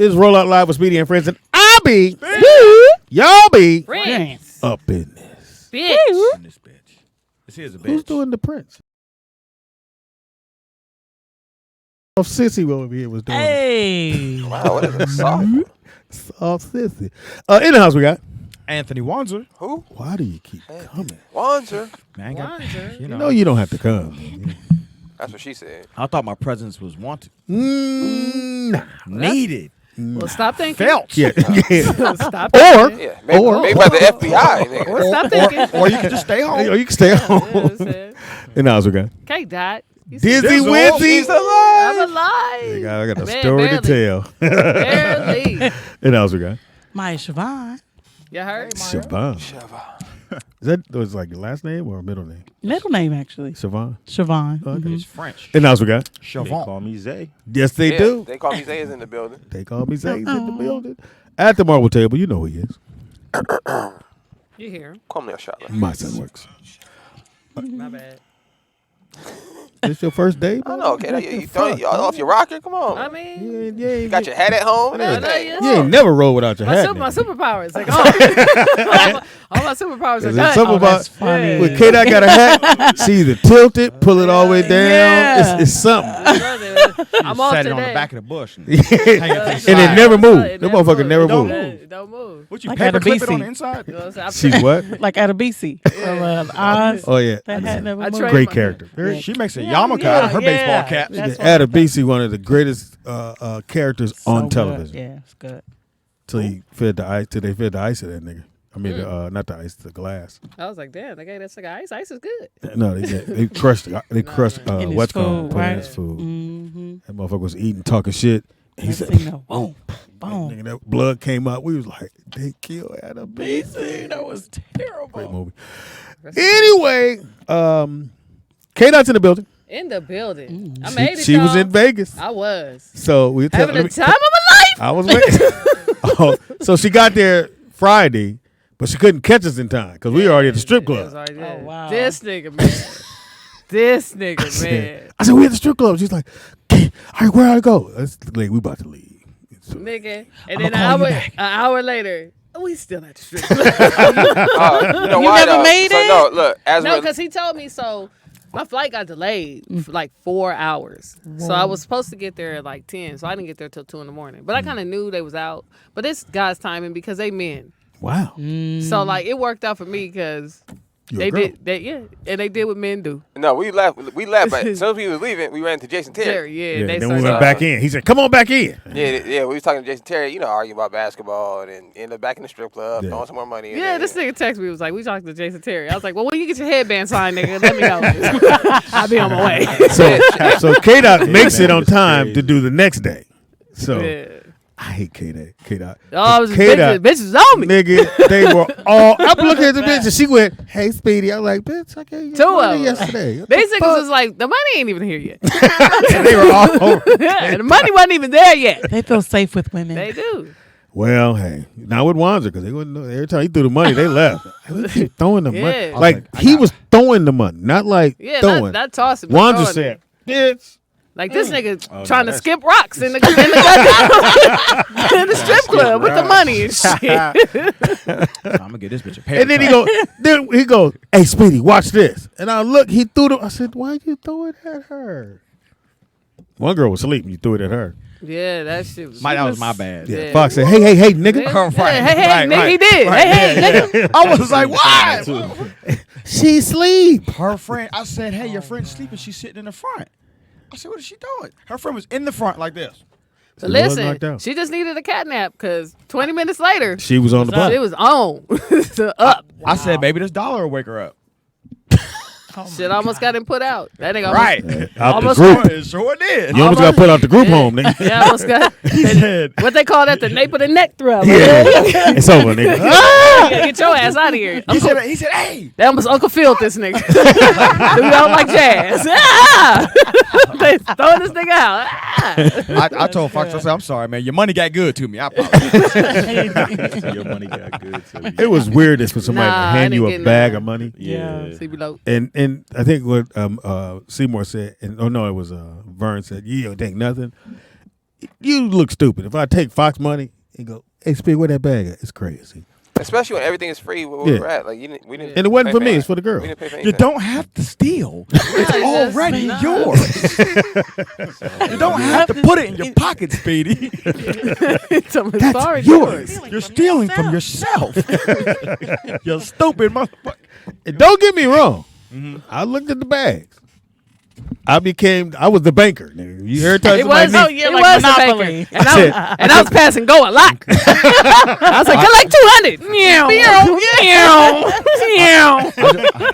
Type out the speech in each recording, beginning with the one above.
It's Roll Out Live with Speedy and Friends, and I'll be, y'all be Friends. up in this. Bitch. In this bitch. This here's a bitch. Who's doing the Prince? Oh, Sissy over here was doing Hey. Wow, what is it? Soft? Soft Sissy. In the house we got. Anthony Wanzer. Who? Why do you keep coming? Wanzer. Man, Wanzer. You know you don't have to come. That's what she said. I thought my presence was wanted. Nah. Needed. Well, stop thinking. Felt. Yeah. yeah. Stop Or, thinking. Yeah, maybe by the FBI. Nigga. Or stop thinking. Or you can just stay home. or you can stay You know what home. I'm saying? In the house we got. Okay, Dot. You Dizzy see- Wizzy. She's alive. I'm alive. I got a Man, story to barely. tell. Barely. In the house we got. Maya Siobhan. You heard? Siobhan. Is that was like your last name or middle name? Middle name, actually. Siobhan. Siobhan. Okay. It's French. In the house we got. They Chavon. call me Zay. Yes, they Yeah, do. They call me Zay's in the building. They call me Zay's in the building. At the marble table, you know who he is. You hear? Call me a shot. My son works. My bad. This your first day? I know, okay. You throwing y'all off your rocker? Come on. I mean, You got your hat at home and everything. You ain't never roll without your hat. my nigga. superpowers. Like, oh. all my superpowers are Is it done. something about funny. when K-Dot got a hat? She either tilt it, pull it all the way down. Yeah. It's something. I'm off Sat today. it on the back of the bush. And and it never moved. That motherfucker never Don't moved. Don't move. What you Like paper at a clip it BC. on the inside? You know what I'm She's what? Like Adabisi from Oz. Oh yeah, That hat never I moved. trained great my- character. She makes a yarmulke out of her baseball cap. That's Ada Beasy, one of the greatest characters so on good. television. Yeah, it's good. Till he fed the ice. Till they fed the ice to that nigga. I mean, not the ice, the glass. I was like, damn, they gave that nigga ice. Ice is good. No, they crushed. They crushed In his what's called food, put in right? his food. Mm-hmm. That motherfucker was eating, talking shit. And he said, No. Boom. Boom. nigga, that blood came out. We was like, they killed Ada Beasy. That was terrible. Great movie. Anyway, K-Dot's in the building. In the building. I made it. She was y'all. in Vegas. I was. So we Having the time of my life. I was waiting. So she got there Friday, but she couldn't catch us in time because we were already at the strip It was club. already there. Oh, wow. This nigga, man. This nigga, man. I said, we at the strip club. She's like, all right, where I go? Like, we about to leave. So, Nigga. And I'ma then call you back. an hour later, we still at the strip club. You know You why, never though? made So, it? no, look. No, because he told me so. My flight got delayed for like 4 hours. So I was supposed to get there at like 10. So I didn't get there till 2 in the morning. But I kind of knew they was out. But it's God's timing because they men. wow. So like it worked out for me because You a they girl. did and they did what men do. No, we left. But as soon as we was leaving, we ran into Jason Terry. Terry, yeah, Yeah, they then we started went back in. He said, come on back in. Yeah, we was talking to Jason Terry, arguing about basketball, and then ended up back in the strip club, Yeah. throwing some more money. Yeah, this nigga texted me, was like, we talked to Jason Terry. I was like, well, when you get your headband signed, nigga, let me know. I'll be on my way. So K-Dot makes man, it on it's time crazy. to do the next day. So Yeah. I hate K-Dot. Oh, I was K-Dot, bitches on me. nigga, they were all. I'm looking at the bitch and she went, hey, Speedy. I was like, bitch, I gave you Two of money them. yesterday. What the These niggas fuck? was like, the money ain't even here yet. And they were all over. Yeah, the money wasn't even there yet. They feel safe with women. They do. Well, hey, not with Wanzer because they wouldn't know. Every time he threw the money, they left. He keep throwing the money. Yeah. Like he was throwing the money, not like Yeah, throwing. not tossing. but Wanzer throwing said, it. bitch. Like this nigga Oh, trying no, to that's- skip rocks in the in the strip club with the money and shit. I'm gonna get this bitch a paper. And then he goes, hey, Speedy, watch this. And I look, he threw the. I said, why'd you throw it at her? One girl was asleep and you threw it at her. Yeah, that shit was. that was my bad. Yeah. Yeah. Fox said, hey, nigga. Yeah. Right, Hey, right, nigga, right. he did. Hey, nigga. I was like, why? She sleep. Her friend, I said, hey, your friend's sleeping. She's sitting in the front. I said, what is she doing? Her friend was in the front like this. But She was knocked listen, out. she just needed a cat nap because 20 minutes later, She was on the bus. it was on. Up. I said, maybe this dollar will wake her up. Shit almost got him put out. That nigga Right. Out the Almost group. It sure did. You almost got put out the group home, nigga. Yeah, almost got. He said, What they call that? The nape of the neck throw. Yeah. It's over, nigga. Yeah, get your ass out of here. he said, hey. They almost Uncle Phil this nigga. We don't like jazz. Ah! They throwing this nigga out. Ah! I told Fox, I said, I'm sorry, man. Your money got good to me. I apologize. Your money got good to It was weirdest for somebody Nah, to I hand you didn't a get bag none. of money. Yeah. See below. And I think what Seymour said, and it was Vern said, you don't think nothing. you look stupid. If I take Fox money and go, hey, Speed, where that bag at? It's crazy. Especially when everything is free where we were at. Like we didn't. And it wasn't pay for me. It's for the girl. We didn't pay for You anything. don't have to steal. It's that's already not- yours. You don't have to put it in your pocket, Speedy. It's already yours. You're stealing from yourself. You stupid motherfucker. And don't get me wrong. I looked at the bags. I was the banker. Nigga. You every time It somebody was, needs- it like was a Monopoly. banker. And I was passing go a lot. I was like, get like 200.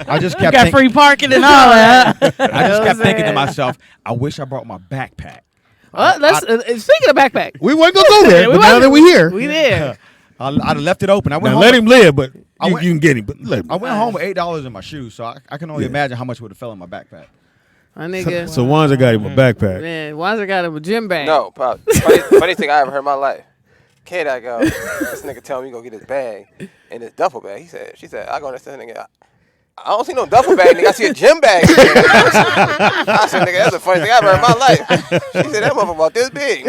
I just You kept got thinking. free parking and all that. I just kept thinking to saying? myself, I wish I brought my backpack. Speaking of backpack. we weren't going to go there, but now that we're here. We there. I'd have left it open. I went Now home. let him live, but I you went- can get him. But let him. I went home with $8 in my shoes, so I can only imagine how much would have fell in my backpack. My nigga. So Wanzer got him a backpack. Man, Wanzer got him a gym bag. No, Pop. Funny thing I ever heard in my life. Kid, I go. This nigga tell me go get his bag and his duffel bag. She said, I go next to the nigga. I don't see no duffel bag, nigga. I see a gym bag. I said, nigga, that's the funniest thing I ever heard in my life. She said, that motherfucker about this big.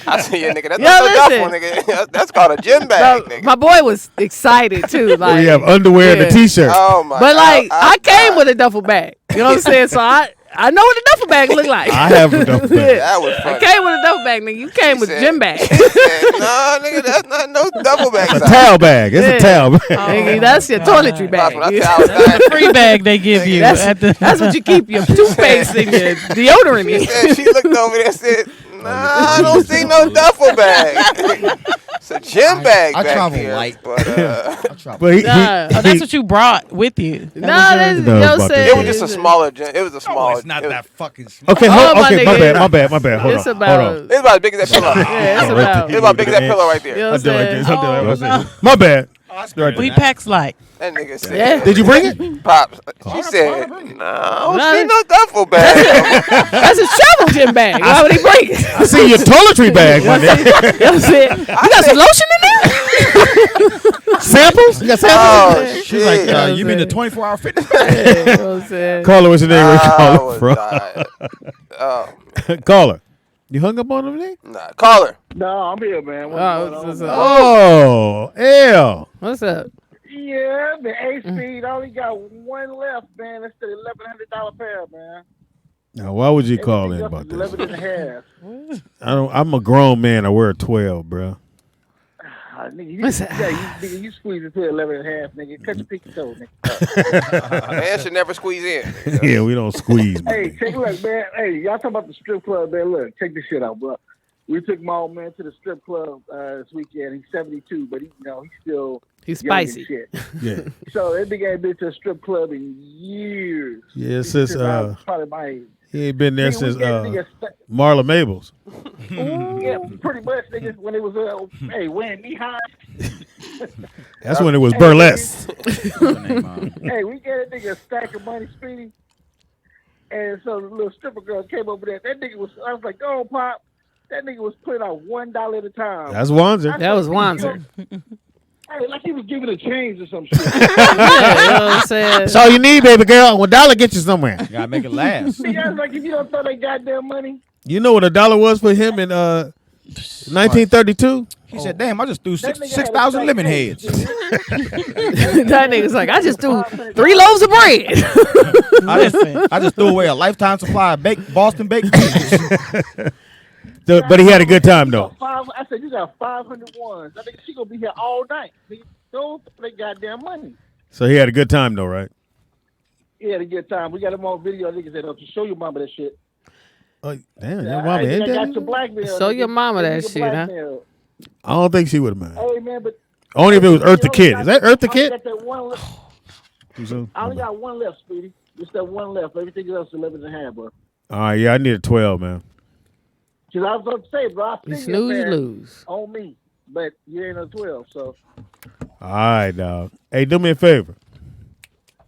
I said, yeah, nigga, that's not no duffel, nigga. That's called a gym bag, nigga. My boy was excited too. Like, We have underwear and a yeah. t-shirt. Oh my But like, God. I came with a duffel bag. You know what I'm saying? So I know what a duffel bag look like. I have a duffel bag. That was I funny. came with a duffel bag, nigga. You came with said- gym bag. He said, no, nigga, that's not no duffel bag. A towel bag. It's Yeah. a towel bag. Nigga, that's your toiletry Pops, when I bag. tell you I was dying, Free bag they give you. at the That's what you keep your toothpaste and your deodorant in. she looked over there and said, nah, I don't see no duffel bag. It's a gym bag I back travel here. light. But But he, Nah. Oh, that's what you brought with you. Nah, that's No, yo about said. this. it was just a smaller gym. It was a small. it's not it was, that fucking small. Okay, Oh, my okay, my nigga. bad. Hold It's on. about. Hold on. It's about as big as that pillow. Yeah, it's about. It's about big as that pillow right You there. know I what did like I'm this. saying? I did like this. My bad. Right We there. packs light. That nigga said, Yeah. Did you bring it? Pops. She said, nah, I don't Nah, see no duffel bag. That's a travel gym bag. Why would he bring it? I see your toiletry bag, my nigga. You know what I'm saying? You got some lotion in there? Samples? You got samples? Oh, She's like, shit. you mean the 24-hour fitness? You know what I'm saying? Caller, what's your name? Where you I calling was from? dying. Oh, Caller. You hung up on him, nigga? nah. Call her. No, I'm here, man. What's Oh, going what's on? up? Oh, L. What's up? Yeah, the A-Speed only got one left, man. It's the $1,100 pair, man. Now, why would you call in Everything about else is this? 11 and a half. I'm a grown man. I wear a 12, bro. Nigga, you squeeze it to 11 and a half, nigga. Cut your pinky toe, nigga. Man should never squeeze in. Yeah, we don't squeeze, man. Hey, take a look, man. Hey, y'all talking about the strip club, man. Look, check this shit out, bro. We took my old man to the strip club this weekend. He's 72, but he's still He's young and spicy. shit. Yeah. So that nigga ain't been to a strip club in years. Yeah, since I was probably my age. he ain't been there Nigga, we since gave nigga Marla Mabel's. yeah, pretty much, nigga. When it was hey, wearing knee high. That's when it was burlesque. Hey, we gave that nigga a stack of money, Speedy. And so the little stripper girl came over there. That nigga was, I was like, go on, Pop. That nigga was putting out $1 at a time. That's Wanzer. That was Wanzer. Hey, like he was giving a change or some shit. Yeah, you know what I'm saying? That's all you need, baby girl. $1 get you somewhere. You gotta make it last. Nigga, I was like, if you don't throw that goddamn money, You know what $1 was for him in 1932? He said, damn, I just threw that nigga 6,000 had a lemon stack heads. of That nigga's like, I just threw 3 loaves of bread. I just threw away a lifetime supply of Boston baked beans. But he had a good time, though. I said, you got 500 ones. I think she gonna be here all night. Nigga, don't throw that goddamn money. So he had a good time, though, right? He had a good time. We got him on video. Nigga said, to show your mama that shit. Oh, damn, your I mama think ain't I got that? your blackmail. Show nigga. your mama that Nigga shit, huh? blackmail. I don't think she would have mind. Hey, man, but Only if it was Earth the Kid. Is that Earth the I Kid? got that one left. I only got one left, Speedy. Just that one left. Everything else is 11 and a half, bro. All right, yeah, I need a 12, man. Cause I was going to say, bro, I You see snooze, you lose. on me, but you ain't a 12. So All right, dog. Hey, do me a favor.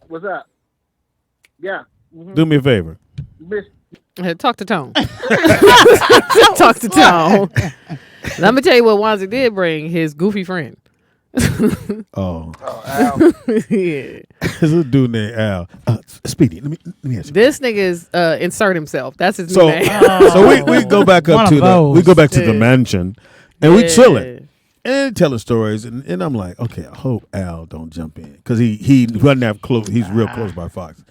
what's up? Yeah. Do me a favor. Miss. Hey, talk to Tone. Talk to Tone. Let me tell you what Wanzer did bring, his goofy friend. Oh, Al. Yeah. there's a dude named Al. Speedy, let me ask you. This nigga is insert himself. That's his So, new name. so we go back One up of to those. the Yeah. mansion, and we Yeah. chilling and telling stories, and I'm like, okay, I hope Al don't jump in because he wasn't that close. He's real close by Fox.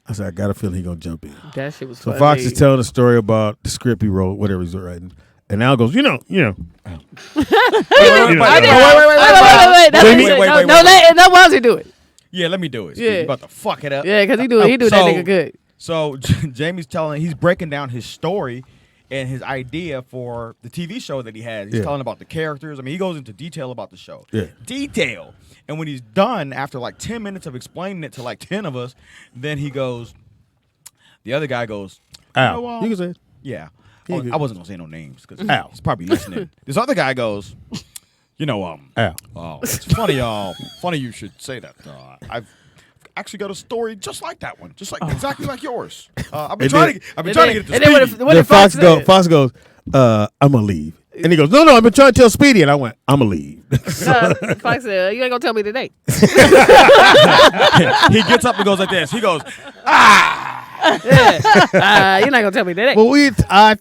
I said, I got a feeling he gonna jump in. That shit was So funny. Fox is telling a story about the script he wrote, whatever he's writing, and Al goes, you know. I didn't- Wait, wait. That's Wait, what he wait, said. wait, No, wait. let Wanzer do it. Yeah, let me do it. Yeah. You about to fuck it up. Yeah, because he do that nigga good. So Jamie's he's breaking down his story and his idea for the TV show that he has. He's Yeah. telling about the characters. I mean, he goes into detail about the show. Yeah. Detail. And when he's done, after like 10 minutes of explaining it to like 10 of us, then he goes, the other guy goes, Al, "No, you can say it. yeah. Yeah, Oh, good. I wasn't going to say no names because Al. he's probably listening. This other guy goes, Al. oh, it's funny, funny you should say that. I've actually got a story just like that one, just like exactly like yours. I've been trying to get it to And then Speedy. what Then did Fox say? Fox goes, I'm gonna leave, and he goes, no, I've been trying to tell Speedy, and I went, I'm gonna leave. Fox said, you ain't gonna tell me today. He gets up and goes like this. He goes, You're not gonna tell me today. Well, I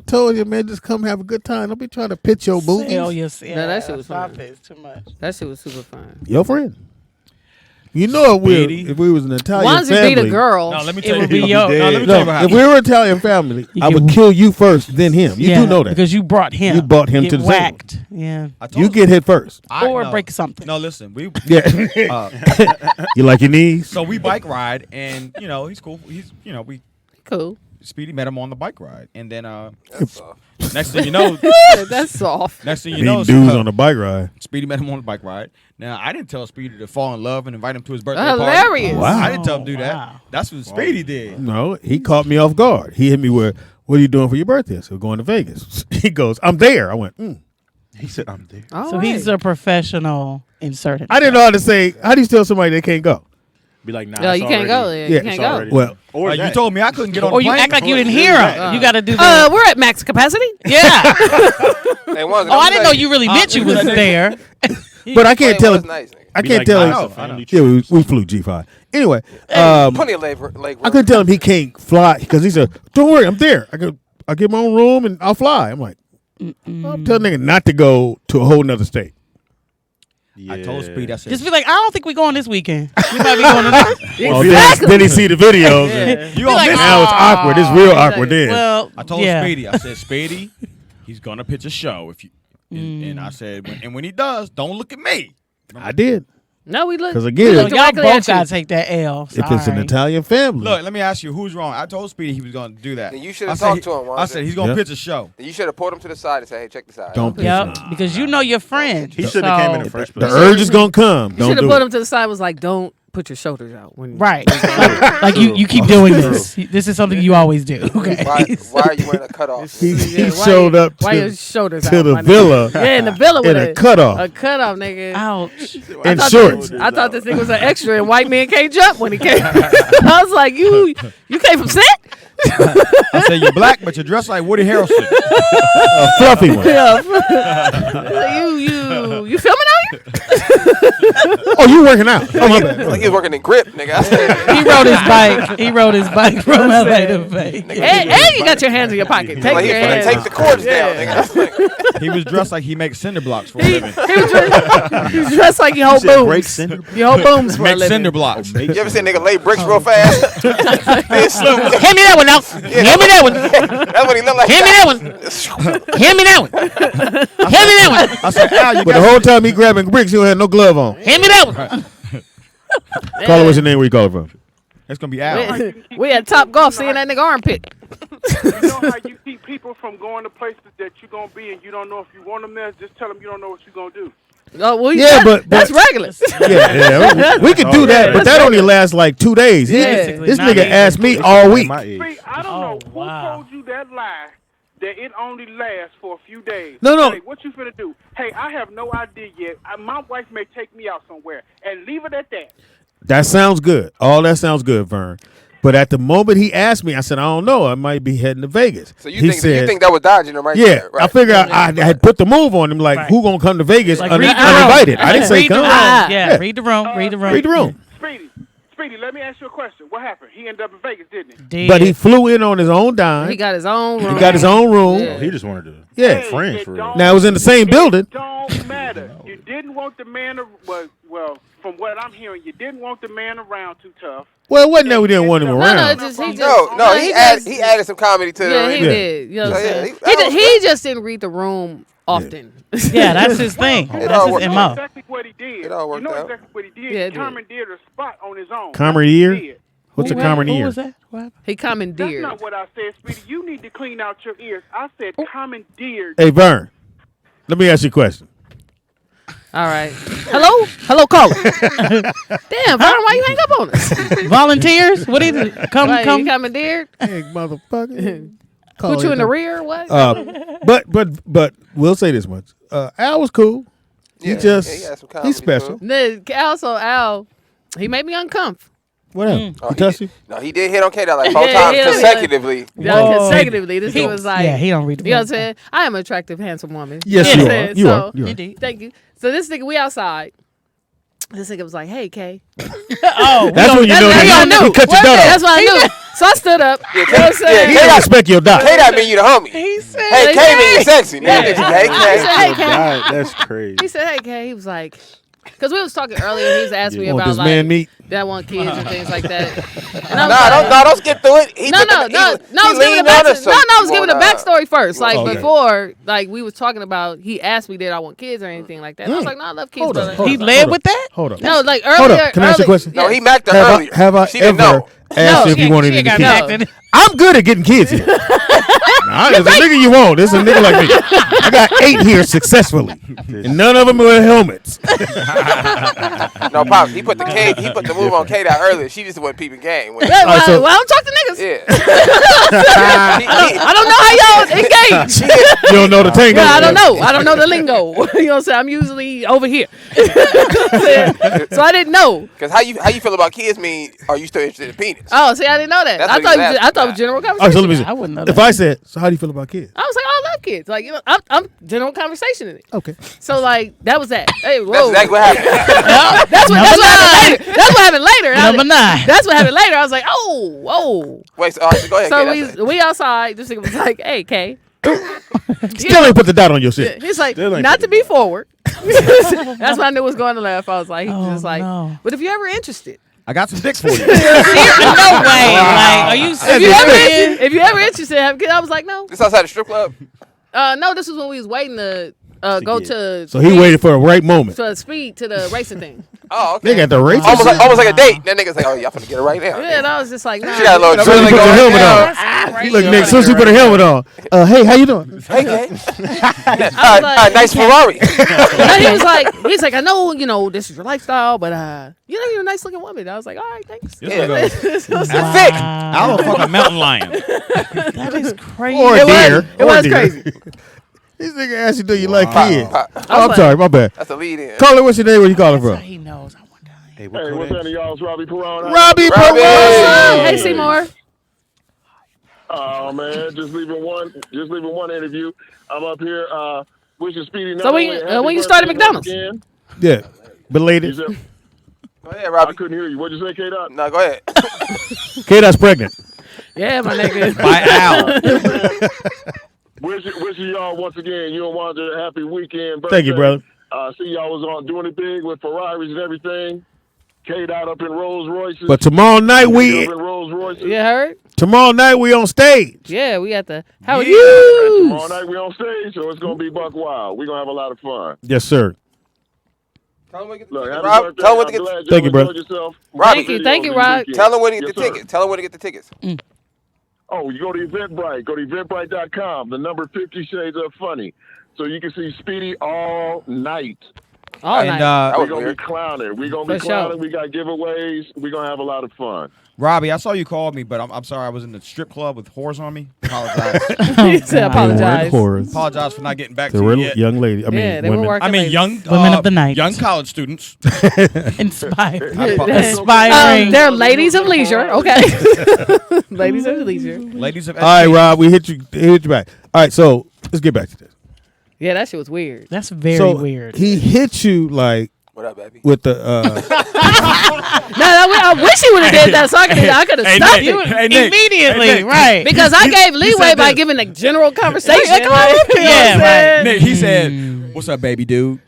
told you, man, just come have a good time. Don't be trying to pitch your movies. Hell yes. Yeah, No, that shit was Stop fun. it. It's too much. That shit was super fun. Your friend. You know, Speedy. if we was an Italian Onesie family, beat a girl. no, let me It tell you. would be no, yo- let me tell you No, what if happened. we were an Italian family, You I get- would kill you first, then him. You do know that. because you brought him. You brought him Get to the table. whacked. Yeah. I told You get hit first. Or no. break something. No, listen, we Yeah. You like your knees? so we bike ride, and he's cool. He's we Cool. Speedy met him on the bike ride, and then That's all. next thing you know, That's soft. next thing you Meeting know, dudes on a bike ride. Speedy met him on the bike ride. Now I didn't tell Speedy to fall in love and invite him to his birthday Hilarious. party. Wow. I didn't tell him to do that. Wow. That's what Speedy did. No, he caught me off guard. He hit me with, "What are you doing for your birthday?" I said, "We're going to Vegas." He goes, "I'm there." I went, He said, I'm there. All So right. he's a professional inserted. I didn't know how to say. How do you tell somebody they can't go? Be like, nah. No, it's you can't already- go there. Yeah. You can't it's go. already- Well, or You that. told me I couldn't get on Or the you plane. act like you didn't hear him. You got to do the. We're at max capacity. Yeah. Hey, Wanzer, Oh, I didn't know you really meant you was there. but I can't tell him. Nice, nigga. I Be can't like, tell nah, him. it's a I family Yeah, trip. we flew G5. Anyway, Plenty of leg room. I couldn't tell him he can't fly because he said, "Don't worry, I'm there. I'll get my own room and I'll fly." I'm like, I'm telling nigga not to go to a whole nother state. I told Speedy, I said, Just be like, I don't think we're going this weekend. We might be going to that. Oh, then he see the videos. And you gonna like, miss now it's awkward. It's real awkward then. Well, I told yeah. Speedy, I said, Speedy, he's gonna pitch a show if you. And I said, when he does, don't look at me. I did. No, we look. 'Cause again- we So look y'all directly both at you. gotta take that L. If it's an Sorry. Italian family, Look, let me ask you, who's wrong? I told Speedy he was gonna do that. Then you should I have said talked to him, I Wanzer. said he's gonna Yeah. pitch a show. You should have pulled him to the side and said, "Hey, check this out." don't piss Yep, me. because you know your friend. He should have came in the So- first The place. urge is gonna come. You Don't should have do put it. him to the side. Was like, don't put your shoulders out when. Right. like you keep doing this. This is something you always do. Okay. Why are you wearing a cutoff? He Yeah, why showed you- up Why your to shoulders the out, my nigga? villa Yeah, in the villa with in a cutoff A cutoff, nigga. Ouch. and thought shorts. I thought this thing was an extra, and white man can't jump when he came. I was like, you came from set? I said you're black, but you're dressed like Woody Harrelson. A fluffy one. Yeah. you filming out here? Oh, you working out? Oh, my bad. Like he was working in grip, nigga. I said, He rode his bike. He rode his bike from LA to Vegas. And you got your hands in your pocket. Take like he your finna hands. take the cords down, nigga. I was like, He was dressed like he makes cinder blocks for a living. He was dressed like you hold Said break booms. cinder. You hold booms for a Makes living. cinder blocks. you ever seen a nigga lay bricks real fast? Then slow. Hand me that one now. Hand me that one. That's what he looked like. Hand me that one. Hand me that one. Hand me that one. I said, Al, you But the got whole time he grabbing bricks, he don't have no glove on. Hand me that one. Call her, what's your name? Where you call her from? It's gonna be Al. We at Top Golf seeing that nigga armpit. You know how you keep people from going to places that you're going to be and you don't know if you want them there? Just tell them you don't know what you're going to do. Oh, well, Yeah, that's but- regular. Yeah, we could do that, but that only lasts like 2 days. He- Yeah. This Not nigga even. asked me all week. My age. See, I don't Oh, know who wow. told you that lie that it only lasts for a few days. No. Hey, what you finna do? Hey, I have no idea yet. My wife may take me out somewhere and leave it at that. That sounds good. All that sounds good, Vern. But at the moment he asked me, I said, I don't know. I might be heading to Vegas. So you think that was dodging him right yeah, there? Right. I figured I had put the move on him. Like, who gonna come to Vegas Like, uninvited? I didn't say come. Yeah, read the room. Read the room. Read the room. Speedy, let me ask you a question. What happened? He ended up in Vegas, didn't he? But he flew in on his own dime. He got his own room. Yeah. He just wanted to. Yeah. Friends for real. Now it was in the same building. It don't matter. You didn't want the man. Well, from what I'm hearing, you didn't want the man around too tough. Well, it wasn't that we didn't want him around. He added some comedy to Yeah, he the did. You know what I'm saying? He just didn't read the room often. Yeah, that's his thing. That's his MO. Exactly what he did. It all worked out. Exactly what he did. Yeah, He commandeered a spot on his own. Commandeer? What's a commandeer? Who was that? What happened? He commandeered. That's not what I said, Speedy. You need to clean out your ears. I said commandeered. Hey, Vern, let me ask you a question. All right. Hello, caller. Damn, Vern, why you hang up on us? Volunteers? What did he come? Wait, you commandeered? Hey, motherfucker. Put you in the rear or what? But we'll say this much. Al was cool. Yeah, he just he had some comedy he's special. Al, he made me uncomfortable. What else? He touched you? No, he did hit on K-Dot like 4 times consecutively. Yeah, consecutively. This was like, yeah, he don't read the you know room. what I'm saying? I am an attractive, handsome woman. Yes, You you know are. what I'm You saying? are. You are. Indeed. Thank you. So this nigga, we outside. This nigga was like, "Hey, K." Oh, That's when you know he cut your dot That's off. what I knew. So I stood up. You know what I'm saying? He didn't respect your dot. K-Dot mean you the homie. he said, Hey, K mean you sexy. Yeah. Hey, He said, "Hey, K." That's crazy. He said, "Hey, K." He was like, because we was talking earlier. He was asking me Want about this man like meat? that I want kids and things like that. And I was like, Don't skip through it. No, I was giving the backstory first. Like Okay. before, like we was talking about, he asked me did I want kids or anything like that. And I was like, no, I love kids. Hold but on. he led with that? Hold up. No, like Hold earlier. up. Can I ask you a question? No, he macked her Have earlier. I She didn't ever know. asked you if she you ain't- wanted she any ain't kids? got nothing. I'm good at getting kids here. Nah, there's a nigga you want. There's a nigga like me. I got 8 here successfully, and none of them wear helmets. No, Pops, he put the move on K-Dot earlier. She just wasn't peeping game. Well, so- I don't talk to niggas. Yeah. I don't know how y'all engage. You don't know the tango. Yeah, I don't know. I don't know the lingo. You know what I'm saying? I'm usually over here. So I didn't know. Because how you feel about kids mean, are you still interested in penis? Oh, see, I didn't know that. That's I what thought he's asking I thought it was about. general All right, conversation. so let me see. I wouldn't know If that. I said, so how do you feel about kids? I was like, oh, I love kids. Like, you know, I'm general conversation in it. Okay. So like that was that. Hey, whoa. That's exactly what happened. That's what happened later. That's what happened later. And I was- Number 9. That's what happened later. I was like, oh, whoa. Wait, so, all right, so go ahead. K, So we outside. This nigga was like, hey, K. Still ain't put the dot on your shit. He's like, Still ain't not put to be forward. That's when I knew was going to laugh. I was like, he was Oh, just like, no. but if you're ever interested, I got some dick for you. No way. Like, are you serious? if you ever interested, I was like, no. This outside the strip club? No, this was when we was waiting to go to So he waited for the right moment. to speed to the racing thing. Oh, okay. They got the race. Almost like a date. That nigga's like, oh, y'all finna get it right now. Yeah, and I was just like, nah. She got a little Soon as drilling he put the going helmet on. on. Look, Nick, soon as he put a helmet on. Hey, how you doing? Hey, K. I was like, Nice Ferrari. and he's like, I know, you know, this is your lifestyle, but you know, you're a nice looking woman. I was like, all right, thanks. Yeah. So That's thick. I will fuck a mountain lion. That is crazy. Or a deer. It was crazy. This nigga asked you, do you like kids? Pop. Oh, I'm sorry, my bad. That's the lead in. Caller, what's your name? Where you calling That's how from? he knows. I wonder. Hey, Hey, what what's could happening, y'all? It's Robbie Perone. Robbie Robbie. Perone. Hey, Seymour. Oh man, just leaving one interview. I'm up here wishing Speedy. So when you started McDonald's? Again. Yeah, You belated. said, Go ahead, I Robbie. couldn't hear you. What'd you say, K-Dot? No, go ahead. K-Dot's pregnant. Yeah, my nigga. By Al. Wishing y'all once again, you and Wanzer, a happy weekend. Birthday. Thank you, brother. See y'all was on doing it big with Ferraris and everything. K-Dot up in Rolls Royces. But tomorrow night up we in Rolls Royces. You heard? on stage. Yeah, we at the how are And you? tomorrow night we on stage, so it's gonna be buck wild. We're gonna have a lot of fun. Yes, sir. Look, happy Rob, birthday. tell him what I'm to get. glad Thank you, enjoyed brother. yourself. Robbie, Thank you, Rob. tell him where to get Yes, the sir. tickets. Tell him where to get the tickets. Oh, you go to Eventbrite. Go to eventbrite.com. The number 50 Shades of Funny. So you can see Speedy all night. All And night. That We're was gonna be weird. clowning. We're gonna be For sure. clowning. We got giveaways. We're gonna have a lot of fun. Robbie, I saw you called me, but I'm sorry I was in the strip club with whores on me. Apologize. He said They weren't apologize. whores. Apologize for not getting back They to were you yet. young lady. I mean, Yeah, they were women. working. I mean, ladies. young Women of the night. young college students. Inspired. Aspiring. They're ladies of leisure. Okay. Ladies of leisure. Ladies of All right, Rob, we hit you back. All right, so let's get back to this. Yeah, that shit was weird. That's very So weird. he hit you like What up, baby? with the. No, I wish he would have did that so I could have stopped Nick. it. Hey, Nick. Immediately, Hey, Nick. right. Because I gave leeway by this. giving a general conversation. Like, come on like, up here. you know what I'm Yeah, saying? Nick, he said, "What's up, baby dude?"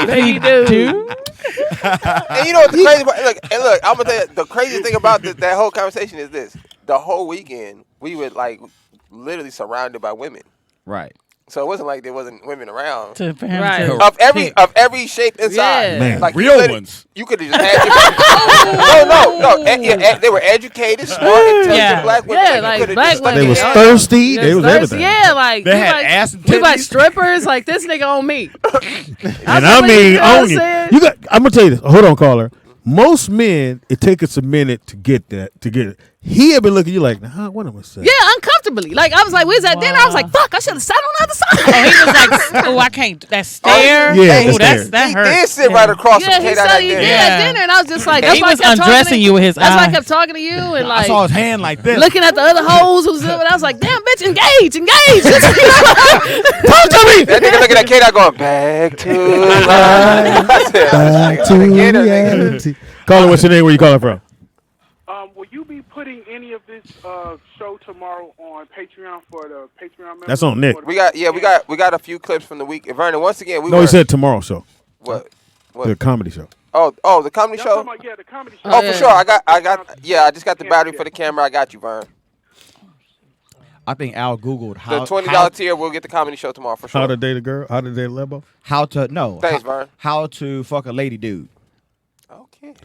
Baby dude. And you know what the crazy part? Look, I'm gonna tell you the crazy thing about that whole conversation is this: the whole weekend we were like literally surrounded by women. Right. So it wasn't like there wasn't women around To- for him Right. to- of every shape and size. Yeah. Man, like real ones. You could have just had no. They were educated, smart, intelligent Yeah. black women. Yeah, you like coulda black just stuck women. They was your- thirsty. They was Thirsty. everything. Yeah, like They we had like, ass and we like titties. strippers. Like this nigga on me. And I mean, you know what I'm on you. saying? You got. I'm gonna tell you this. Hold on, caller. Most men, it takes us a minute to get that. To get it. He had been looking at you like, nah, what am I saying? Yeah, uncomfortably. Like I was like, we was at dinner. I was like, fuck, I should have sat on the other side. Oh, he was like, oh, I can't. That stare. Yeah, oh, the that's stare. that He hurts. did sit right across Yeah, from he Kate said that he day. did Yeah. at dinner, and I was just like, that's He why I was kept talking undressing to you with his That's why I eye. kept talking to you and I like saw his hand like this. looking at the other hoes who was doing it. I was like, damn, bitch, engage. Talk to me. That nigga looking at Kate going back to life. I said, Back to get her, nigga. reality. Caller, what's your name? Where you calling from? Will you be putting any of this show tomorrow on Patreon for the Patreon members? That's on Nick. We got a few clips from the week. Vernon, once again, No, he said tomorrow show, what? the comedy show. Oh, the comedy Y'all show. talking about, yeah, the comedy show. Oh, yeah. for sure. I just got the battery for the camera. I got you, Vern. I think Al Googled The how $20 tier, we'll get the comedy show tomorrow for sure. How to date a girl? How to date a Lebo? how to no. Thanks, how, Vern. how to fuck a lady dude. Okay.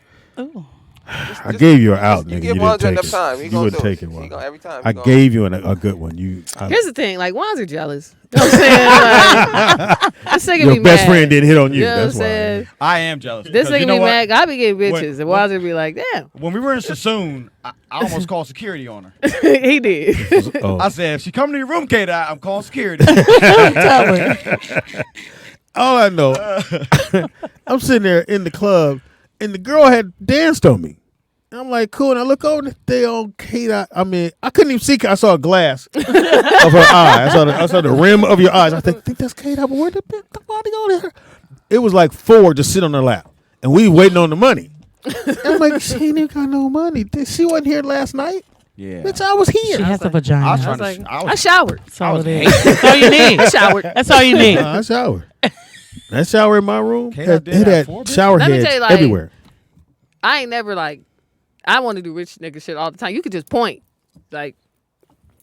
I gave you an out, You nigga. give You Wanzer didn't enough take time. it. He You gonna wouldn't do take it. it, He Wanzer. gonna, every time. I gave you a good one. Here's the thing, like Wanzer jealous. You know what I'm saying? Like, this nigga Your be best mad. friend didn't hit on you. You know what I'm That's why. saying? I am jealous. This because nigga you know be what? mad. I be getting bitches, and When- Wanzer be like, damn. When we were in Sassoon, I almost called security on her. He did. Oh. I said, if she come to your room, Kate, I'm calling security. All I know, I'm sitting there in the club, and the girl had danced on me. And I'm like, cool. And I look over, and they on Kate. I mean, I couldn't even see. I saw a glass of her eye. I saw the rim of your eyes. I think that's Kate. But where the body go there? It was like 4 just sit on her lap, and we waiting on the money. And I'm like, she ain't even got no money. She wasn't here last night. yeah. Bitch, I was here. She has a I vagina. was I trying was to. like, I I was, showered. That's all it is. That's all you need. I showered. That's all you need. I shower. That shower in my room Kate, I did it that had for, bitch. shower Let me heads tell you, like, everywhere. I ain't never like, I want to do rich nigga shit all the time. You could just point, like,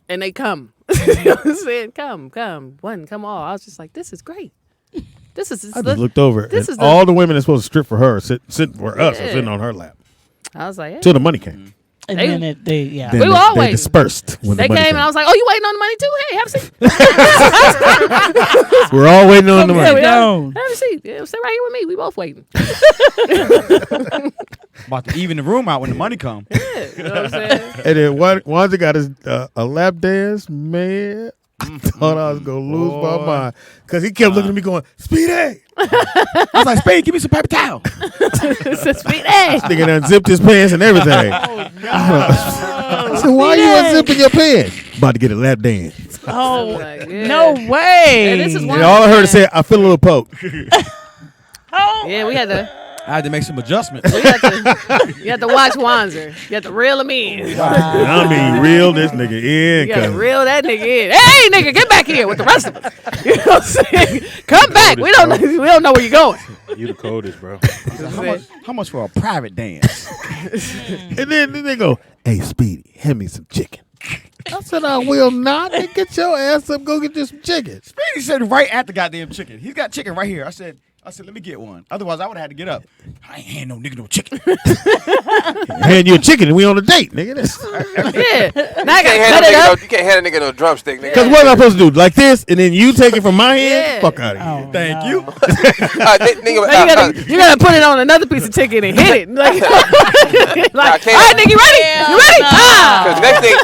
and they come. You know what I'm saying? Come, one, come all. I was just like, this is great. This is. I just looked over. This And is the- all the women that's supposed to strip for her, sitting for us, are Yeah. sitting on her lap I was like, hey. till the money came. And They- then yeah. Then We were all they waiting. dispersed when They the money came came. and I was like, oh, you waiting on the money too? Hey, have a seat. We're all waiting on the Yeah, money. we Down. Have a seat. Yeah, sit right here with me. We both waiting. about to even the room out when the money come. You know what I'm saying? And then Wanzer got his a lap dance, man. Thought I was gonna lose my mind because he kept looking at me going, "Speedy!" I was like, Spade, give me some paper towel. It's a sweet This nigga done zipped his pants and everything. I said, "Why are you unzipping your pants?" About to get a lap dance. Oh, Like, yeah. no way. And this is one- And all I heard is say, "I feel a little poke." Oh. Yeah, we had to. I had to make some adjustments. You had to watch Wanzer. You had to reel him in. And I mean, reel this nigga in. You got to 'cause reel that nigga in. Hey, nigga, get back here with the rest of us. You know what I'm saying? Come back. We don't know where you're going. You the coldest, bro. How much for a private dance? And then they go, "Hey, Speedy, hand me some chicken." I said, "I will not. Then get your ass up. Go get you some chicken." Spade said right at the goddamn chicken. He's got chicken right here. I said, I said, let me get one. Otherwise, I would have had to get up. I ain't hand no nigga no chicken. Hand you a chicken and we on a date, nigga. Yeah. Now I You gotta can't cut it up. you can't hand a nigga no drumstick, nigga. Because what am I supposed to do? Like this, and then you take it from my hand? Yeah. Fuck out of here. Thank you. You gotta put it on another piece of chicken and hit it. Like, all right, nigga, you ready? You ready? Because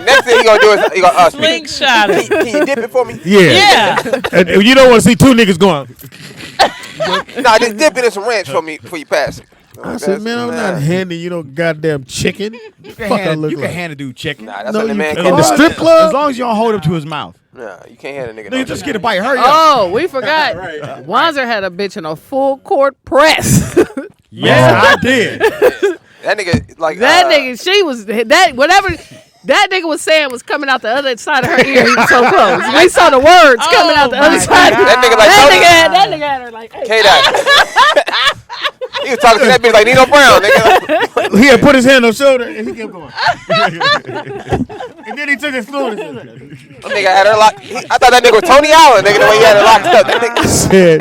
next thing he gonna do is he gonna Slingshot it. Can you dip it for me? Yeah. And you don't want to see two niggas going. Nah, just dip it in some ranch for me before you pass it. I said, man, I'm not handing you no goddamn chicken. You can hand a dude chicken. Nah, that's No, what the you man can't. called In the strip club? As long as you don't hold him to his mouth. Nah, you can't hand a nigga Nigga, no just chicken. get a bite. Hurry up. Oh, we forgot. Wanzer had a bitch in a full court press. Yes, I did. That nigga, like... That nigga, she was, that, whatever... That nigga was saying was coming out the other side of her ear. He was so close. We saw the words coming out the other side. That nigga like... That nigga had her like... Hey. K-Dot. He was talking to that bitch like Nino Brown, nigga. He had put his hand on his shoulder and he kept going. And then he took his foot. That nigga had her locked. I thought that nigga was Tony Allen, nigga, the way he had her locked up. That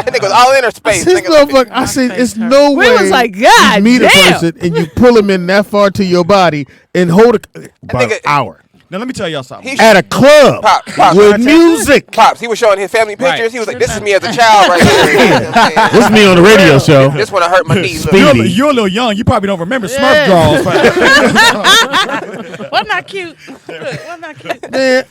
nigga was all in her space. This motherfucker, I said, it's no way. We was like, God you meet a damn. person and you pull him in that far to your body and hold it about an hour. Now, let me tell y'all something. At a club Pops, with music. Pops, he was showing his family pictures. Right. He was like, this is me as a child right here. You know what I'm saying? This is me on the radio show. This one I hurt my knees. Look. Speedy. You're a little young. You probably don't remember Smurf Yeah. draws. Wasn't that cute? Wasn't that cute? Man,